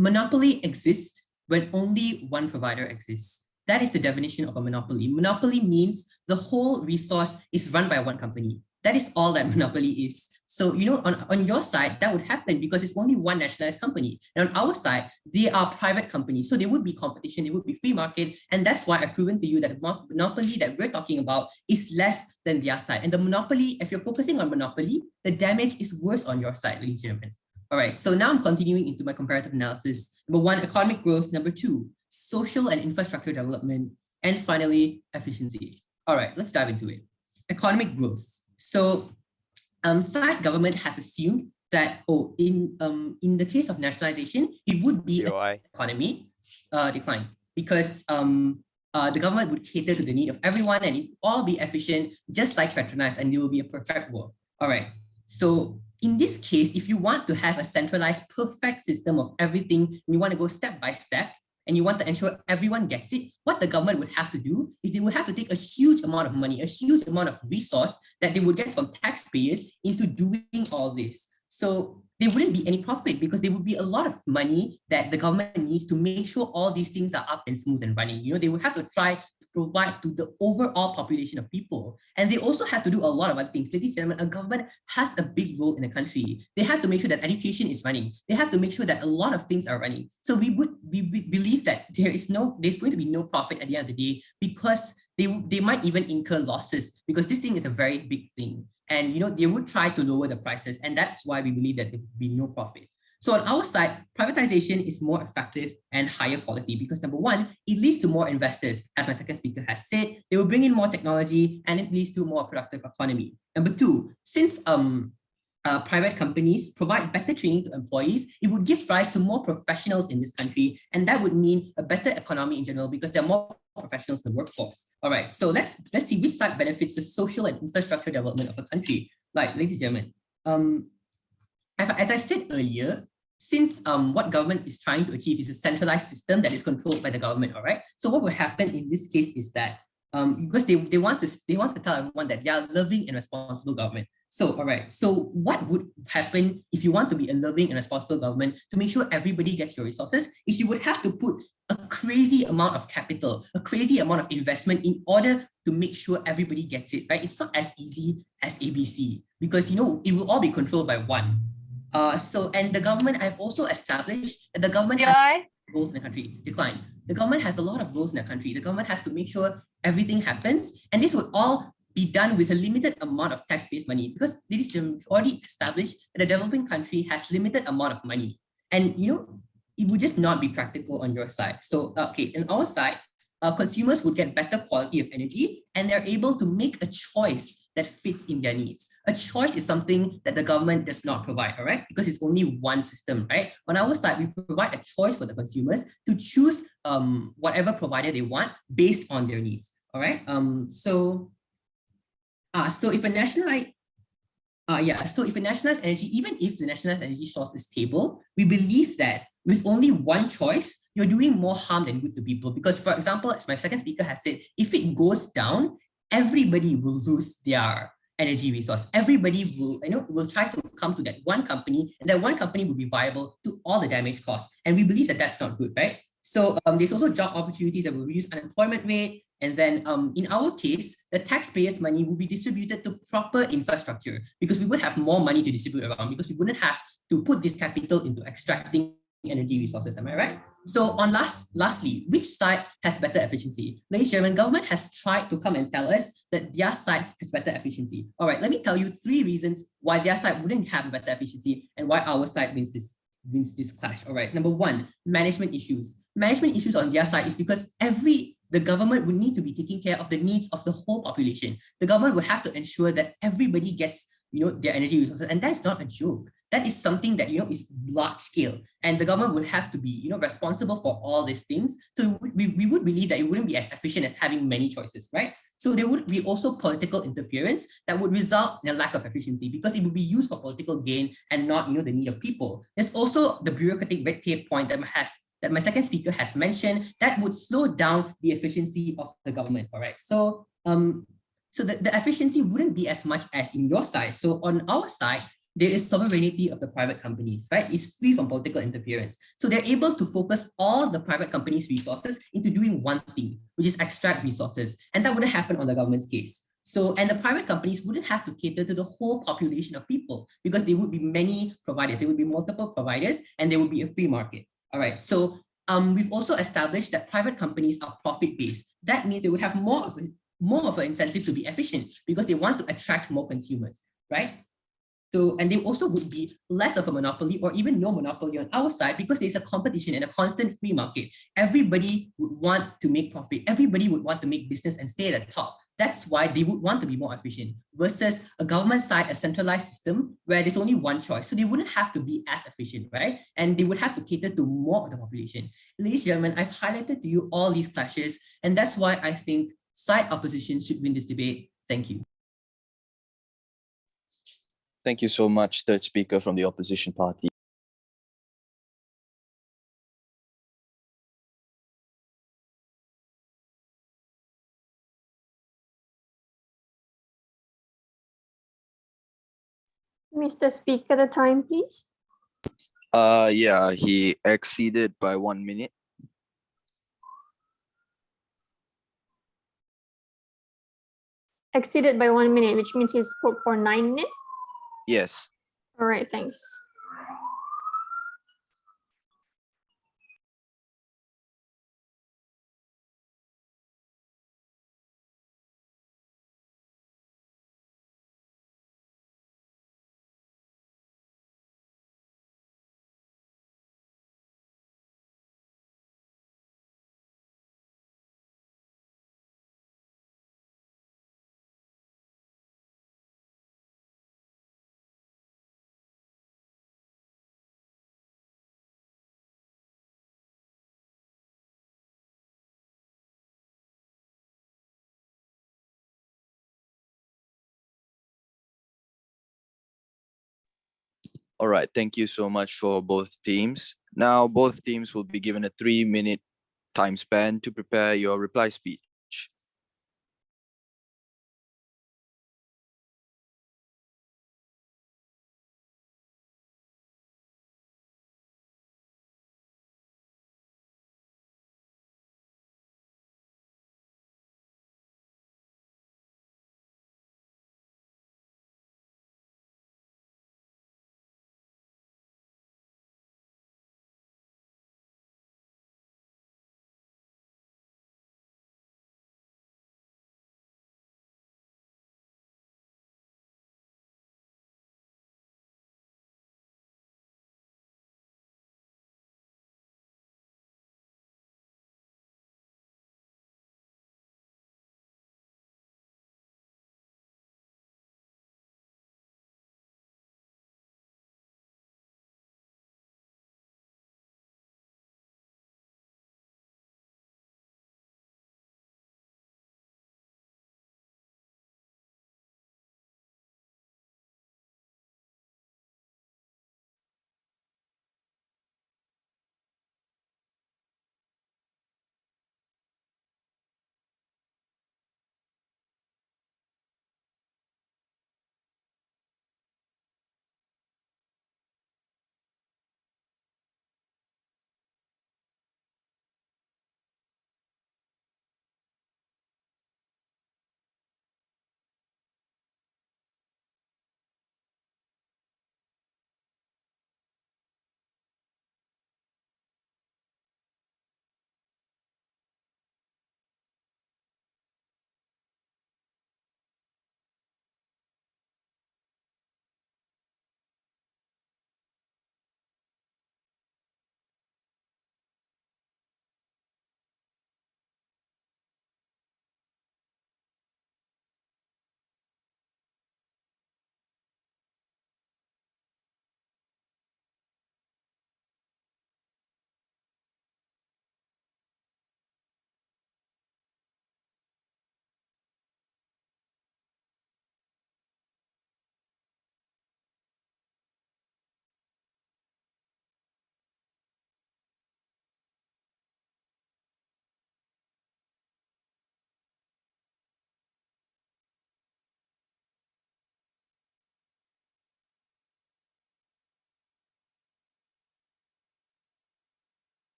Monopoly exists when only one provider exists. That is the definition of a monopoly. Monopoly means the whole resource is run by one company. That is all that monopoly is. So, on your side, that would happen because it's only one nationalized company. And on our side, they are private companies. So there would be competition, there would be free market. And that's why I've proven to you that the monopoly that we're talking about is less than their side. And the monopoly, if you're focusing on monopoly, the damage is worse on your side, ladies and gentlemen. All right, so now I'm continuing into my comparative analysis. Number one, economic growth. Number two, social and infrastructure development. And finally, efficiency. All right, let's dive into it. Economic growth. So side government has assumed that, in the case of nationalization, it would be an economy decline because the government would cater to the need of everyone and it all be efficient, just like patronized, and it will be a perfect world. All right, so in this case, if you want to have a centralized, perfect system of everything, and you want to go step by step, and you want to ensure everyone gets it, what the government would have to do is they would have to take a huge amount of money, a huge amount of resource that they would get from taxpayers into doing all this. So there wouldn't be any profit because there would be a lot of money that the government needs to make sure all these things are up and smooth and running. They would have to try to provide to the overall population of people. And they also have to do a lot of other things. Ladies and gentlemen, a government has a big role in the country. They have to make sure that education is running. They have to make sure that a lot of things are running. So we believe that there's going to be no profit at the end of the day because they might even incur losses because this thing is a very big thing. And they would try to lower the prices, and that's why we believe that there will be no profit. So on our side, privatization is more effective and higher quality because number one, it leads to more investors. As my second speaker has said, they will bring in more technology and it leads to more productive economy. Number two, since private companies provide better training to employees, it would give rise to more professionals in this country, and that would mean a better economy in general because there are more professionals in the workforce. All right, so let's see which side benefits the social and infrastructure development of a country. Like, ladies and gentlemen, as I said earlier, since what government is trying to achieve is a centralized system that is controlled by the government, all right? So what will happen in this case is that because they want to tell everyone that they are loving and responsible government. So, all right, so what would happen if you want to be a loving and responsible government to make sure everybody gets your resources is you would have to put a crazy amount of capital, a crazy amount of investment in order to make sure everybody gets it, right? It's not as easy as ABC because, it will all be controlled by one. And the government, I've also established that the government has roles in the country. Decline. The government has a lot of roles in the country. The government has to make sure everything happens, and this would all be done with a limited amount of tax-based money because this is already established that a developing country has limited amount of money, and it would just not be practical on your side. So, okay, on our side, consumers would get better quality of energy, and they're able to make a choice that fits in their needs. A choice is something that the government does not provide, all right? Because it's only one system, right? On our side, we provide a choice for the consumers to choose whatever provider they want based on their needs, all right? So if a nationalized energy, even if the nationalized energy source is stable, we believe that with only one choice, you're doing more harm than good to people. Because, for example, as my second speaker has said, if it goes down, everybody will lose their energy resource. Everybody will try to come to that one company, and that one company will be viable to all the damage costs. And we believe that that's not good, right? So there's also job opportunities that will reduce unemployment rate. And then in our case, the taxpayers' money will be distributed to proper infrastructure because we would have more money to distribute around because we wouldn't have to put this capital into extracting energy resources, am I right? So on lastly, which side has better efficiency? Ladies and gentlemen, government has tried to come and tell us that their side has better efficiency. All right, let me tell you 3 reasons why their side wouldn't have better efficiency and why our side wins this clash. All right, number 1, management issues. Management issues on their side is because the government would need to be taking care of the needs of the whole population. The government would have to ensure that everybody gets their energy resources, and that is not a joke. That is something that is large scale, and the government would have to be responsible for all these things. So we would believe that it wouldn't be as efficient as having many choices, right? So there would be also political interference that would result in a lack of efficiency because it would be used for political gain and not the need of people. There's also the bureaucratic red tape point that my second speaker has mentioned that would slow down the efficiency of the government. All right. So the efficiency wouldn't be as much as in your side. So on our side, there is sovereignty of the private companies, right? It's free from political interference. So they're able to focus all the private companies' resources into doing one thing, which is extract resources. And that wouldn't happen on the government's case. So, and the private companies wouldn't have to cater to the whole population of people because there would be many providers, there would be multiple providers, and there would be a free market. All right. So we've also established that private companies are profit-based. That means they would have more of an incentive to be efficient because they want to attract more consumers, right? So, and they also would be less of a monopoly or even no monopoly on our side because there's a competition and a constant free market. Everybody would want to make profit. Everybody would want to make business and stay at the top. That's why they would want to be more efficient versus a government side, a centralized system where there's only one choice. So they wouldn't have to be as efficient, right? And they would have to cater to more of the population. Ladies and gentlemen, I've highlighted to you all these clashes, and that's why I think side opposition should win this debate. Thank you. Thank you so much, third speaker from the opposition party. Mr. Speaker, the time, please. Yeah, he exceeded by 1 minute. Exceeded by 1 minute, which means you spoke for 9 minutes. Yes. All right, thanks. All right. Thank you so much for both teams. Now, both teams will be given a 3-minute time span to prepare your reply speech.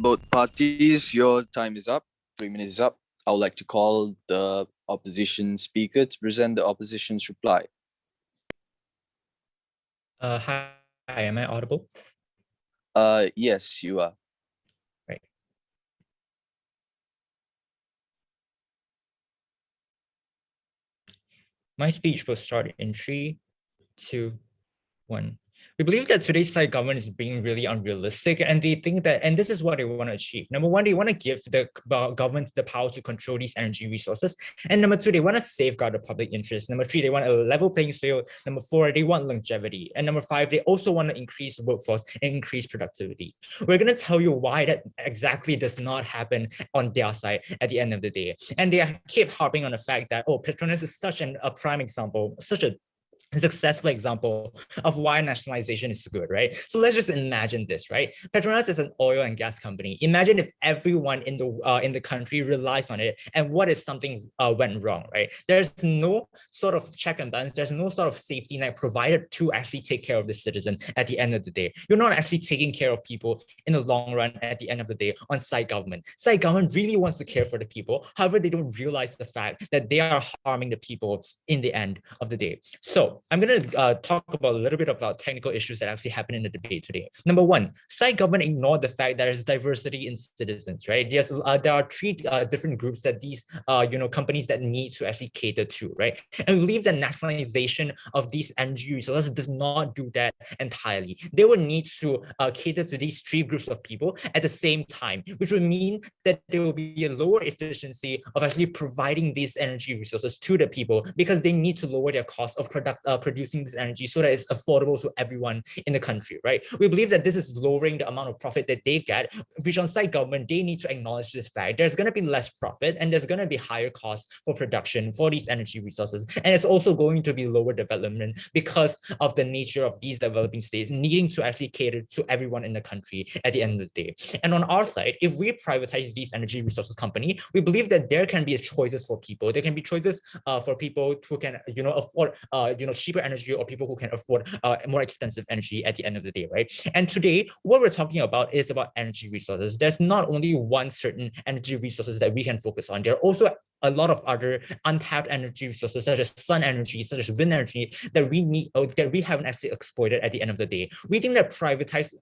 Both parties, your time is up. 3 minutes is up. I would like to call the opposition speaker to present the opposition's reply. Hi, am I audible? Yes, you are. Right. My speech will start in 3, 2, 1. We believe that today's side government is being really unrealistic, and they think that, and this is what they want to achieve. Number one, they want to give the government the power to control these energy resources. And number two, they want to safeguard the public interest. Number three, they want a level playing field. Number four, they want longevity. And number five, they also want to increase the workforce and increase productivity. We're going to tell you why that exactly does not happen on their side at the end of the day. And they keep harping on the fact that, oh, Petronas is such a prime example, such a successful example of why nationalization is good, right? So let's just imagine this, right? Petronas is an oil and gas company. Imagine if everyone in the country relies on it, and what if something went wrong, right? There's no sort of check and balance. There's no sort of safety net provided to actually take care of the citizen at the end of the day. You're not actually taking care of people in the long run at the end of the day on side government. Side government really wants to care for the people. However, they don't realize the fact that they are harming the people in the end of the day. So I'm going to talk about a little bit about technical issues that actually happen in the debate today. Number one, side government ignored the fact that there's diversity in citizens, right? There are three different groups that these companies that need to actually cater to, right? And we believe that nationalization of these energy resources does not do that entirely. They would need to cater to these three groups of people at the same time, which would mean that there will be a lower efficiency of actually providing these energy resources to the people, because they need to lower their cost of producing this energy so that it's affordable to everyone in the country, right? We believe that this is lowering the amount of profit that they get, which on side government, they need to acknowledge this fact. There's going to be less profit, and there's going to be higher costs for production for these energy resources. And it's also going to be lower development because of the nature of these developing states needing to actually cater to everyone in the country at the end of the day. And on our side, if we privatize these energy resources company, we believe that there can be choices for people. There can be choices for people who can, afford, cheaper energy, or people who can afford more expensive energy at the end of the day, right? And today, what we're talking about is about energy resources. There's not only one certain energy resources that we can focus on. There are also a lot of other untapped energy resources, such as sun energy, such as wind energy, that we need, that we haven't actually exploited at the end of the day. We think that privatized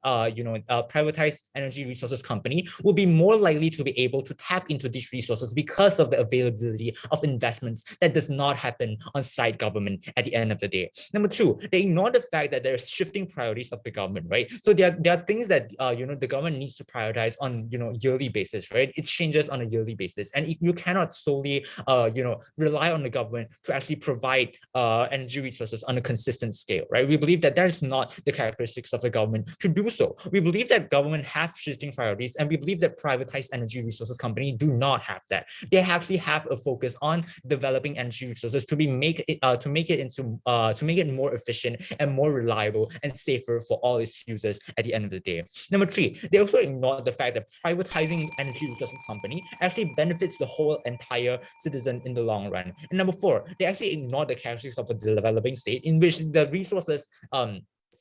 energy resources company will be more likely to be able to tap into these resources because of the availability of investments that does not happen on side government at the end of the day. Number two, they ignore the fact that there's shifting priorities of the government, right? So there are things that the government needs to prioritize on yearly basis, right? It changes on a yearly basis, and you cannot solely rely on the government to actually provide energy resources on a consistent scale, right? We believe that is not the characteristics of the government to do so. We believe that government have shifting priorities, and we believe that privatized energy resources companies do not have that. They actually have a focus on developing energy resources to make it more efficient and more reliable and safer for all its users at the end of the day. Number three, they also ignore the fact that privatizing energy resources company actually benefits the whole entire citizen in the long run. And number four, they actually ignore the characteristics of a developing state in which the resources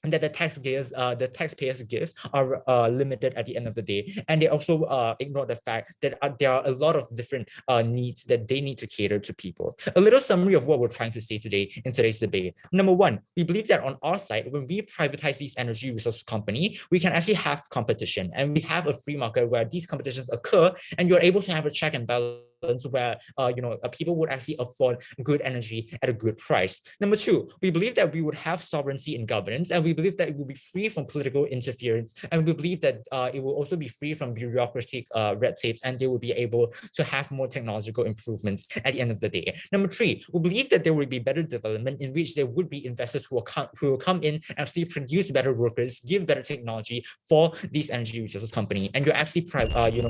that the taxpayers give are limited at the end of the day, and they also ignore the fact that there are a lot of different needs that they need to cater to people. A little summary of what we're trying to say today in today's debate. Number one, we believe that on our side, when we privatize these energy resource company, we can actually have competition, and we have a free market where these competitions occur, and you're able to have a check and balance where people would actually afford good energy at a good price. Number two, we believe that we would have sovereignty in governance, and we believe that it will be free from political interference, and we believe that it will also be free from bureaucratic red tapes, and they will be able to have more technological improvements at the end of the day. Number three, we believe that there will be better development in which there would be investors who will come in and actually produce better workers, give better technology for these energy resources company, and you're actually benefiting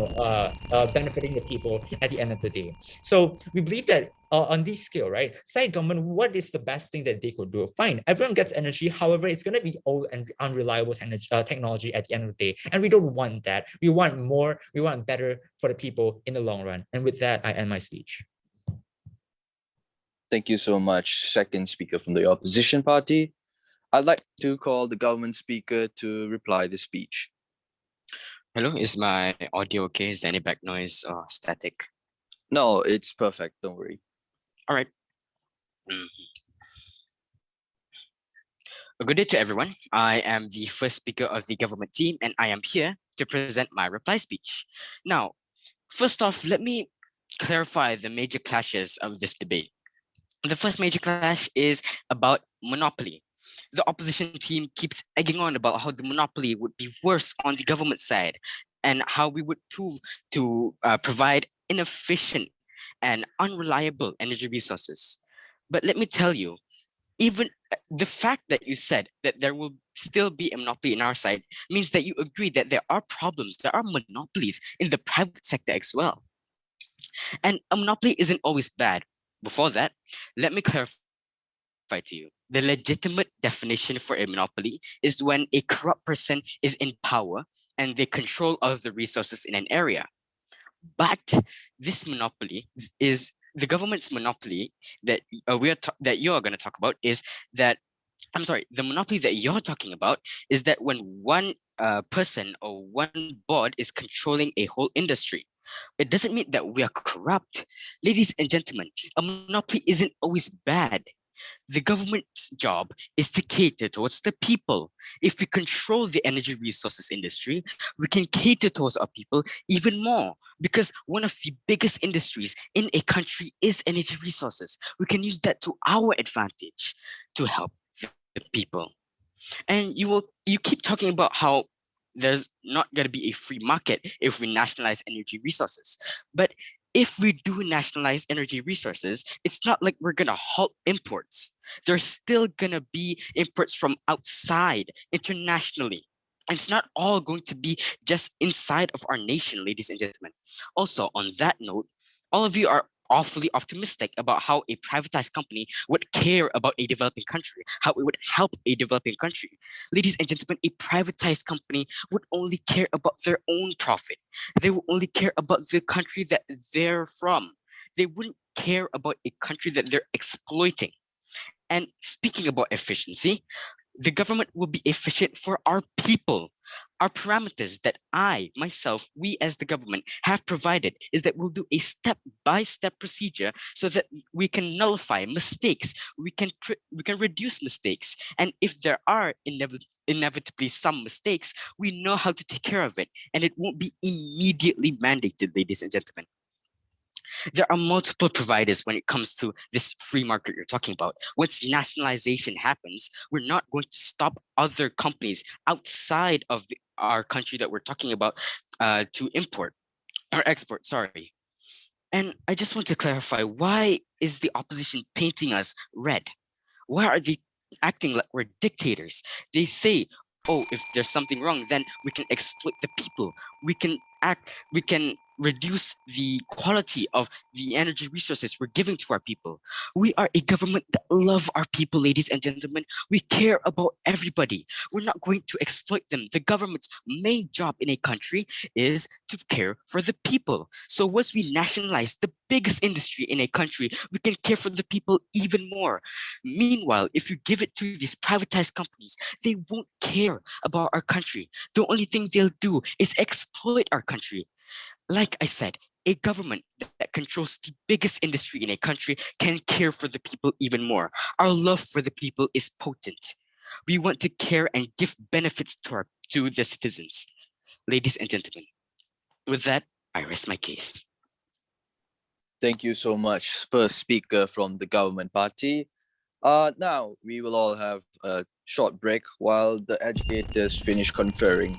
the people at the end of the day. So we believe that on this scale, right, side government, what is the best thing that they could do? Fine, everyone gets energy. However, it's going to be old and unreliable technology at the end of the day, and we don't want that. We want more. We want better for the people in the long run. And with that, I end my speech. Thank you so much, second speaker from the opposition party. I'd like to call the government speaker to reply the speech. Hello, is my audio okay? Is there any back noise or static? No, it's perfect. Don't worry. All right. Mm. A good day to everyone. I am the first speaker of the government team, and I am here to present my reply speech. Now, first off, let me clarify the major clashes of this debate. The first major clash is about monopoly. The opposition team keeps egging on about how the monopoly would be worse on the government side and how we would prove to provide inefficient and unreliable energy resources. But let me tell you, even the fact that you said that there will still be a monopoly in our side means that you agree that there are problems, there are monopolies in the private sector as well. And a monopoly isn't always bad. Before that, let me clarify to you. The legitimate definition for a monopoly is when a corrupt person is in power and they control all of the resources in an area. But this monopoly is the government's monopoly that that you're going to talk about is that I'm sorry, the monopoly that you're talking about is that when one person or one board is controlling a whole industry. It doesn't mean that we are corrupt. Ladies and gentlemen, a monopoly isn't always bad. The government's job is to cater towards the people. If we control the energy resources industry, we can cater towards our people even more because one of the biggest industries in a country is energy resources. We can use that to our advantage to help the people. And you keep talking about how there's not going to be a free market if we nationalize energy resources. But if we do nationalize energy resources, it's not like we're going to halt imports. There's still going to be imports from outside internationally. It's not all going to be just inside of our nation, ladies and gentlemen. Also, on that note, all of you are awfully optimistic about how a privatized company would care about a developing country, how it would help a developing country. Ladies and gentlemen, a privatized company would only care about their own profit. They will only care about the country that they're from. They wouldn't care about a country that they're exploiting. And speaking about efficiency, the government will be efficient for our people. Our parameters that we as the government have provided is that we'll do a step-by-step procedure so that we can nullify mistakes, we can reduce mistakes, and if there are inevitably some mistakes, we know how to take care of it, and it won't be immediately mandated, ladies and gentlemen. There are multiple providers when it comes to this free market you're talking about. Once nationalization happens, we're not going to stop other companies outside of our country that we're talking about to import or export, sorry. And I just want to clarify, why is the opposition painting us red? Why are they acting like we're dictators? They say, oh, if there's something wrong, then we can exploit the people. We can reduce the quality of the energy resources we're giving to our people. We are a government that love our people, ladies and gentlemen. We care about everybody. We're not going to exploit them. The government's main job in a country is to care for the people. So once we nationalize the biggest industry in a country, we can care for the people even more. Meanwhile, if you give it to these privatized companies, they won't care about our country. The only thing they'll do is exploit our country. Like I said, a government that controls the biggest industry in a country can care for the people even more. Our love for the people is potent. We want to care and give benefits to the citizens. Ladies and gentlemen, with that, I rest my case. Thank you so much, first speaker from the government party. Now we will all have a short break while the educators finish conferring.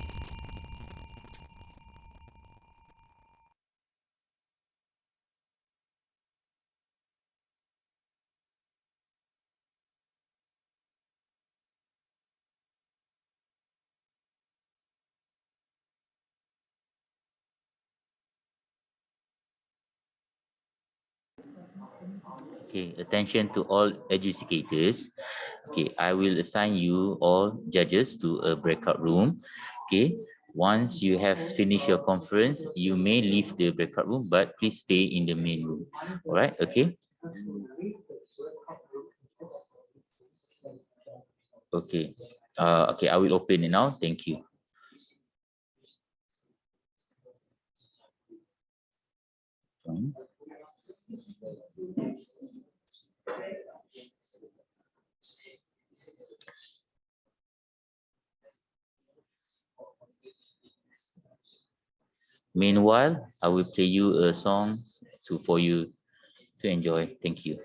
Okay, attention to all educators. Okay, I will assign you all judges to a breakout room. Okay, once you have finished your conference, you may leave the breakout room, but please stay in the main room. All right, okay? Okay, okay, I will open it now. Thank you. Meanwhile, I will play you a song for you to enjoy. Thank you.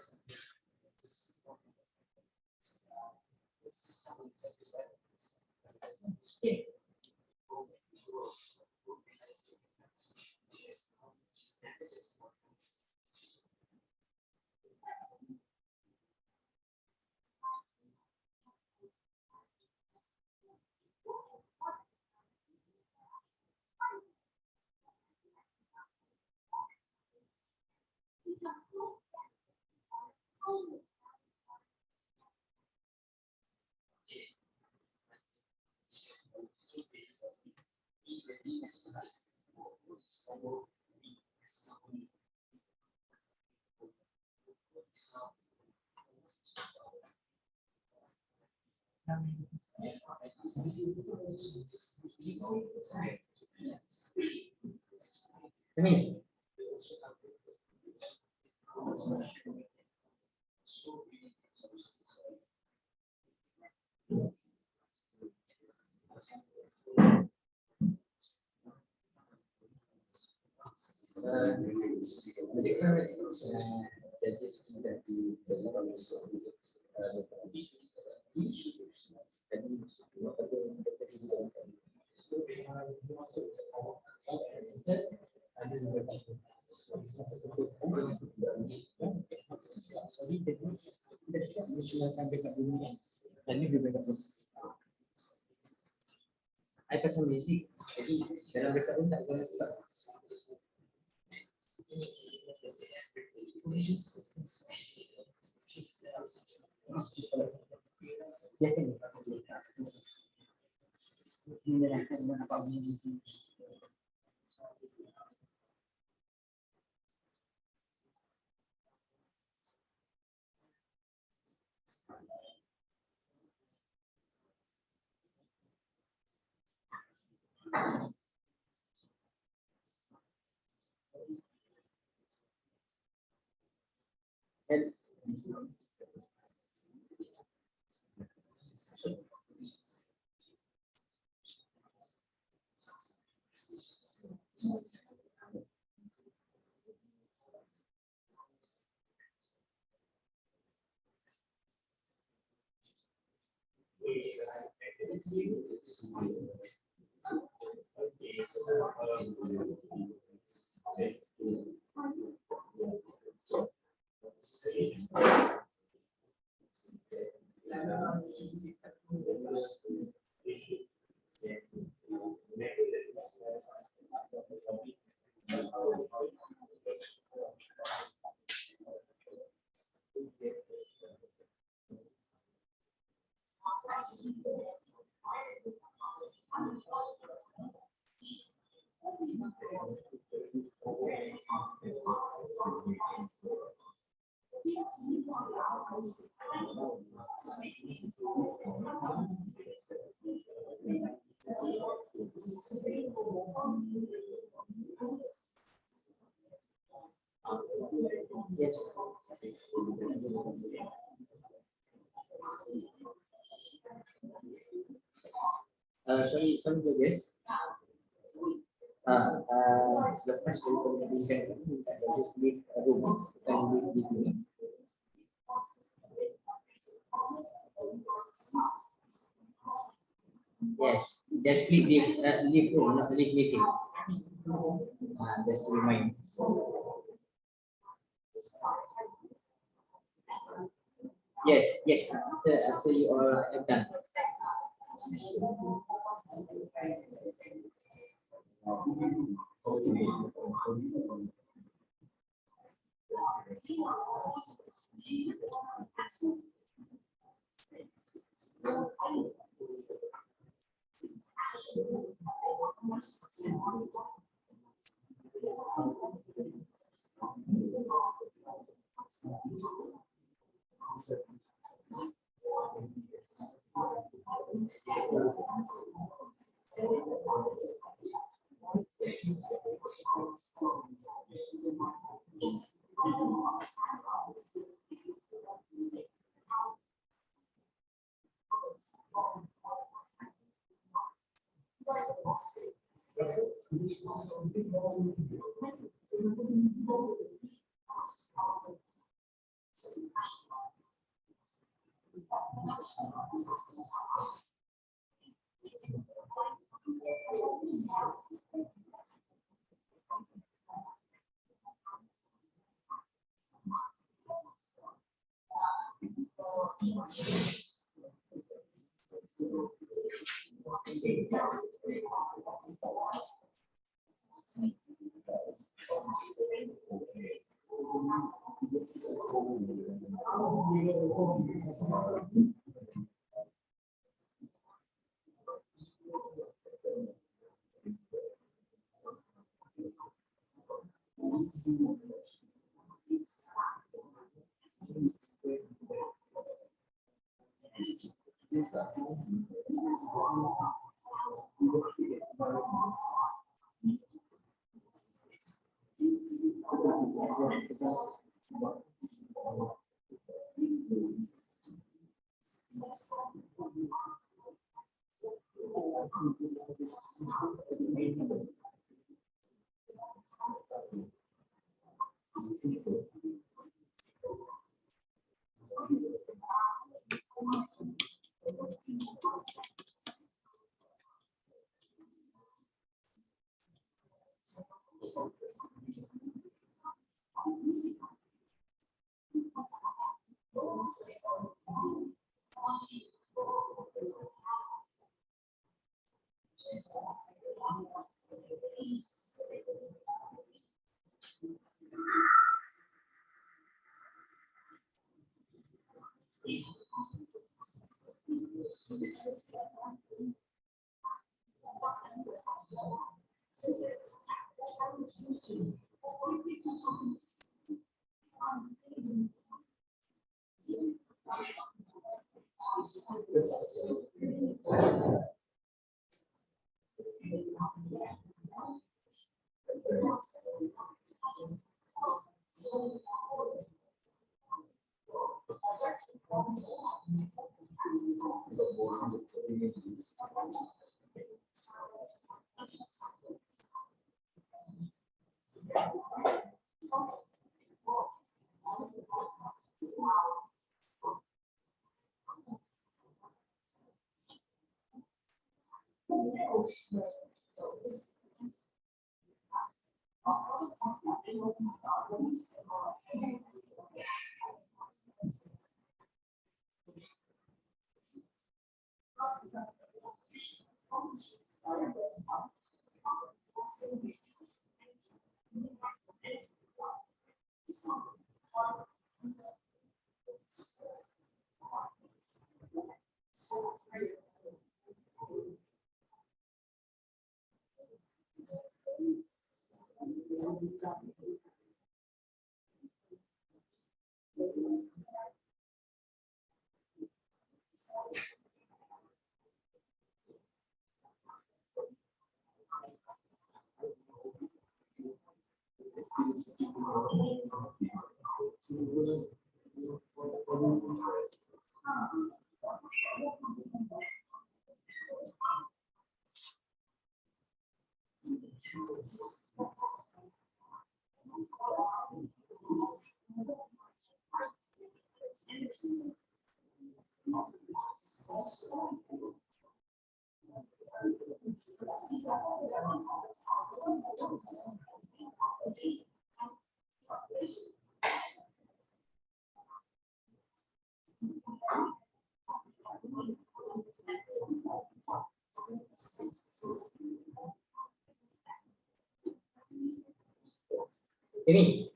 Ini.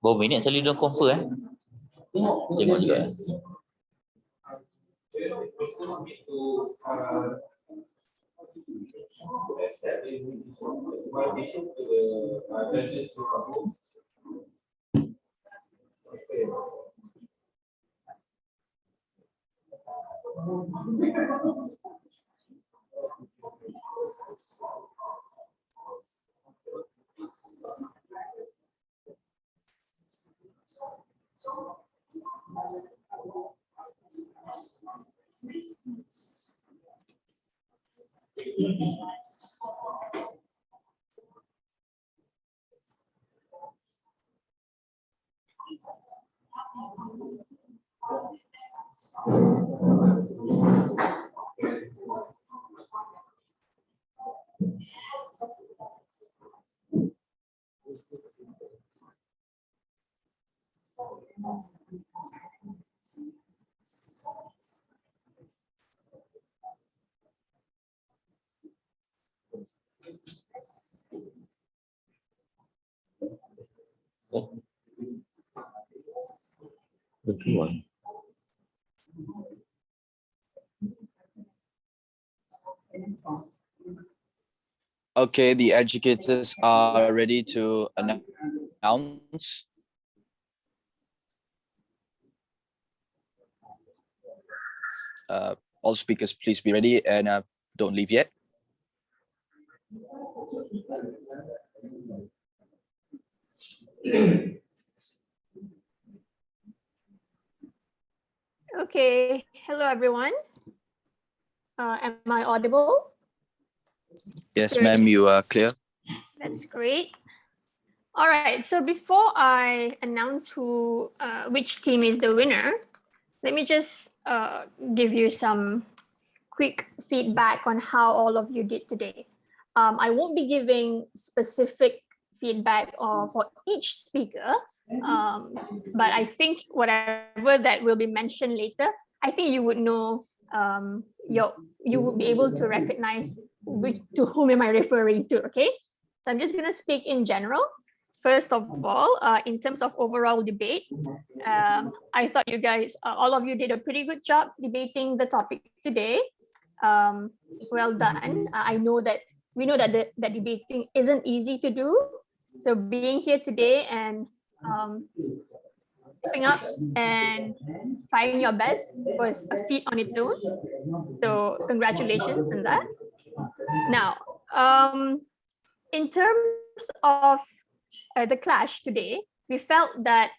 Berapa minit selalu dia confer Tengok juga. Good one. Okay, the educators are ready to announce. All speakers, please be ready and don't leave yet. Okay, hello everyone. Am I audible? Yes, Good. ma'am, you are clear. That's great. All right, so before I announce which team is the winner, let me just give you some quick feedback on how all of you did today. I won't be giving specific feedback for each speaker, but I think whatever that will be mentioned later, I think you would know, you would be able to recognize to whom am I referring to, okay? So I'm just gonna speak in general. First of all, in terms of overall debate, I thought you guys, all of you did a pretty good job debating the topic today. Well done. I know that we know that that debating isn't easy to do. So being here today and stepping up and trying your best was a feat on its own. So congratulations on that. Now, in terms of the clash today, we felt that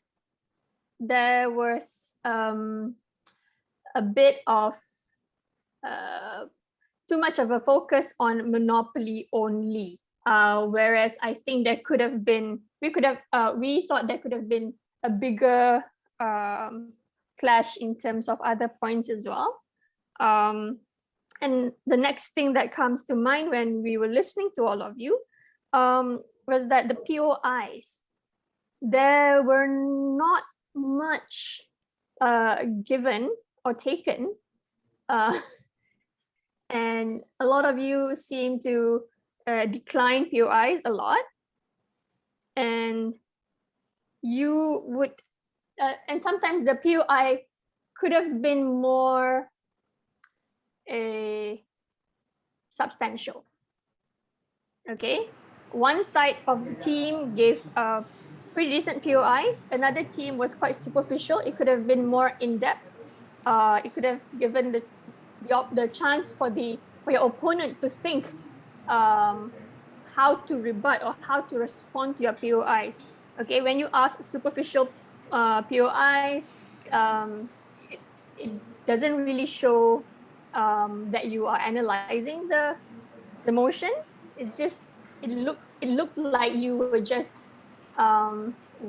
there was a bit of too much of a focus on monopoly only. Whereas I think there could have been, we thought there could have been a bigger clash in terms of other points as well. And the next thing that comes to mind when we were listening to all of you was that the POIs, there were not much given or taken. And a lot of you seem to decline POIs a lot. And you would, and sometimes the POI could have been more substantial. Okay, one side of the team gave pretty decent POIs. Another team was quite superficial. It could have been more in depth. It could have given the chance for your opponent to think how to rebut or how to respond to your POIs. Okay, when you ask superficial POIs, it doesn't really show that you are analyzing the motion. It's just it looked like you were just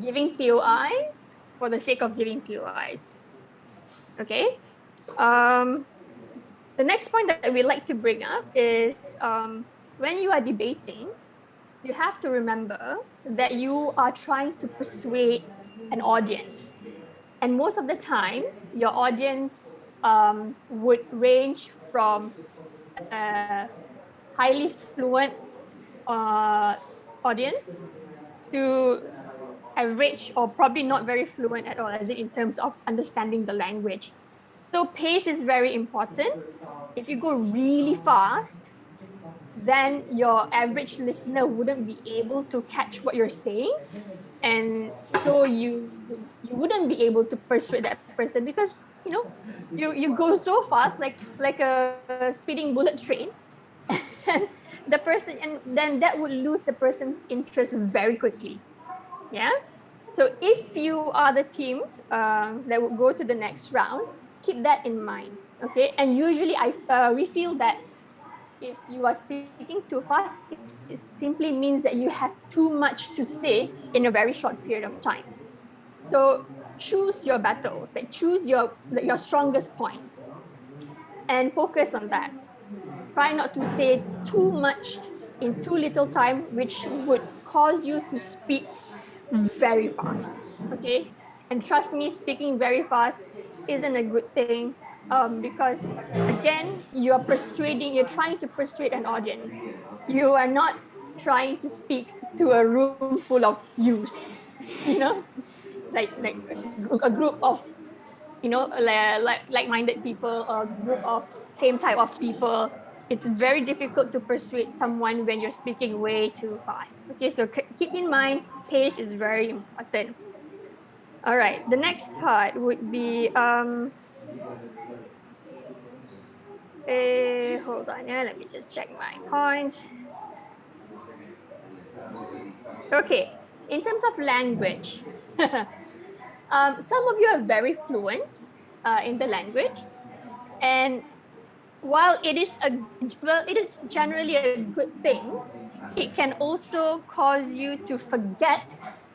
giving POIs for the sake of giving POIs. Okay. The next point that we like to bring up is when you are debating, you have to remember that you are trying to persuade an audience. And most of the time, your audience would range from highly fluent audience to average or probably not very fluent at all, as in terms of understanding the language. So pace is very important. If you go really fast, then your average listener wouldn't be able to catch what you're saying, and so you wouldn't be able to persuade that person, because you go so fast, like a speeding bullet train. And the person, and then that would lose the person's interest very quickly. Yeah. So if you are the team that would go to the next round, keep that in mind. Okay. And usually we feel that if you are speaking too fast, it simply means that you have too much to say in a very short period of time. So choose your battles, like choose your strongest points and focus on that. Try not to say too much in too little time, which would cause you to speak very fast. Okay. And trust me, speaking very fast isn't a good thing, because again, you're trying to persuade an audience. You are not trying to speak to a room full of yous, you know, like a group of like-minded people, or a group of same type of people. It's very difficult to persuade someone when you're speaking way too fast. Okay, so keep in mind, pace is very important. All right, the next part would be hold on, yeah, let me just check my points. Okay, in terms of language, some of you are very fluent in the language, and while it is generally a good thing, it can also cause you to forget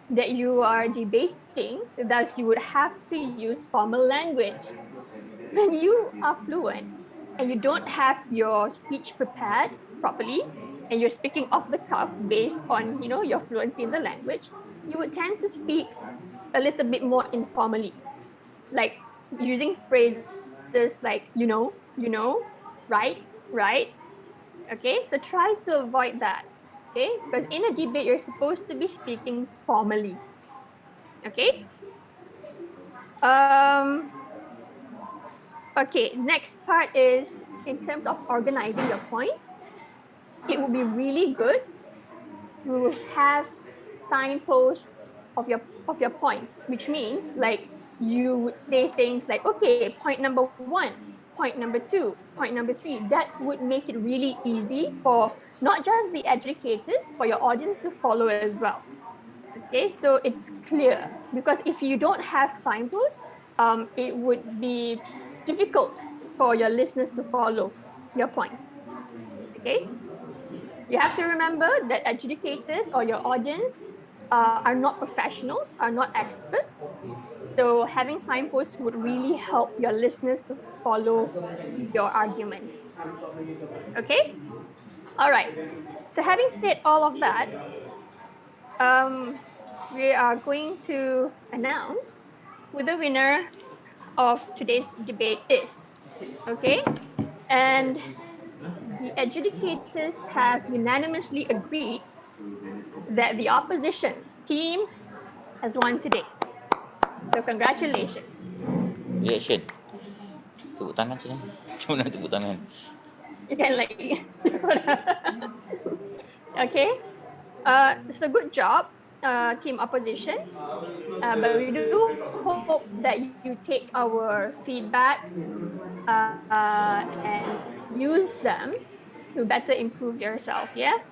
that you are debating, thus you would have to use formal language. When you are fluent and you don't have your speech prepared properly, and you're speaking off the cuff based on your fluency in the language, you would tend to speak a little bit more informally, like using phrases like right. Okay, so try to avoid that. Okay, because in a debate you're supposed to be speaking formally. Okay. um okay, next part is in terms of organizing your points. It would be really good to have signposts of your points, which means like you would say things like, okay, point number 1, point number 2, point number 3. That would make it really easy for not just the educators, for your audience to follow as well. Okay, so it's clear, because if you don't have signposts, it would be difficult for your listeners to follow your points. Okay, you have to remember that adjudicators or your audience are not professionals, are not experts. So having signposts would really help your listeners to follow your arguments. Okay? All right. So having said all of that, we are going to announce who the winner of today's debate is. Okay? And the adjudicators have unanimously agreed that the opposition team has won today. So congratulations. Reaction. Tepuk tangan sini. Macam mana tepuk tangan? You can like okay. So good job, team opposition. But we do hope that you take our feedback and use them to better improve yourself. Yeah.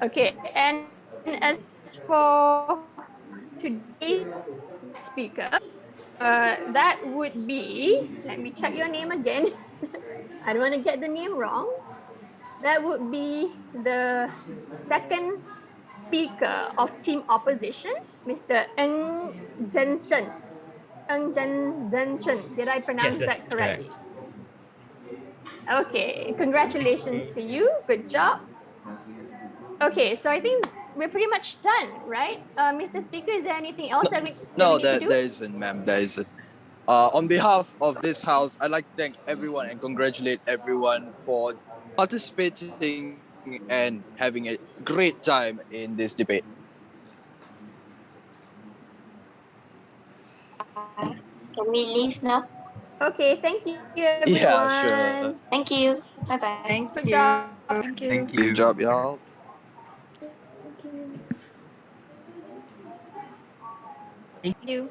Okay. And as for today's next speaker, that would be, let me check your name again. I don't want to get the name wrong. That would be the second speaker of team opposition, Mr. Ng Zhenchen. Ng Zhenchen. Did I Yes, pronounce that's that correct. correctly? Okay, congratulations to you. Good job. Okay, so I think we're pretty much done, right? Mr. Speaker, is there anything else that we No, need to do? there isn't, ma'am. There isn't. On behalf of this house, I'd like to thank everyone and congratulate everyone for participating and having a great time in this debate. Can we leave now? Okay, thank you, Yeah, everyone. sure. Thank you. Bye bye. Thank Good you. job. Thank you. Thank Good you. job, y'all. Thank you.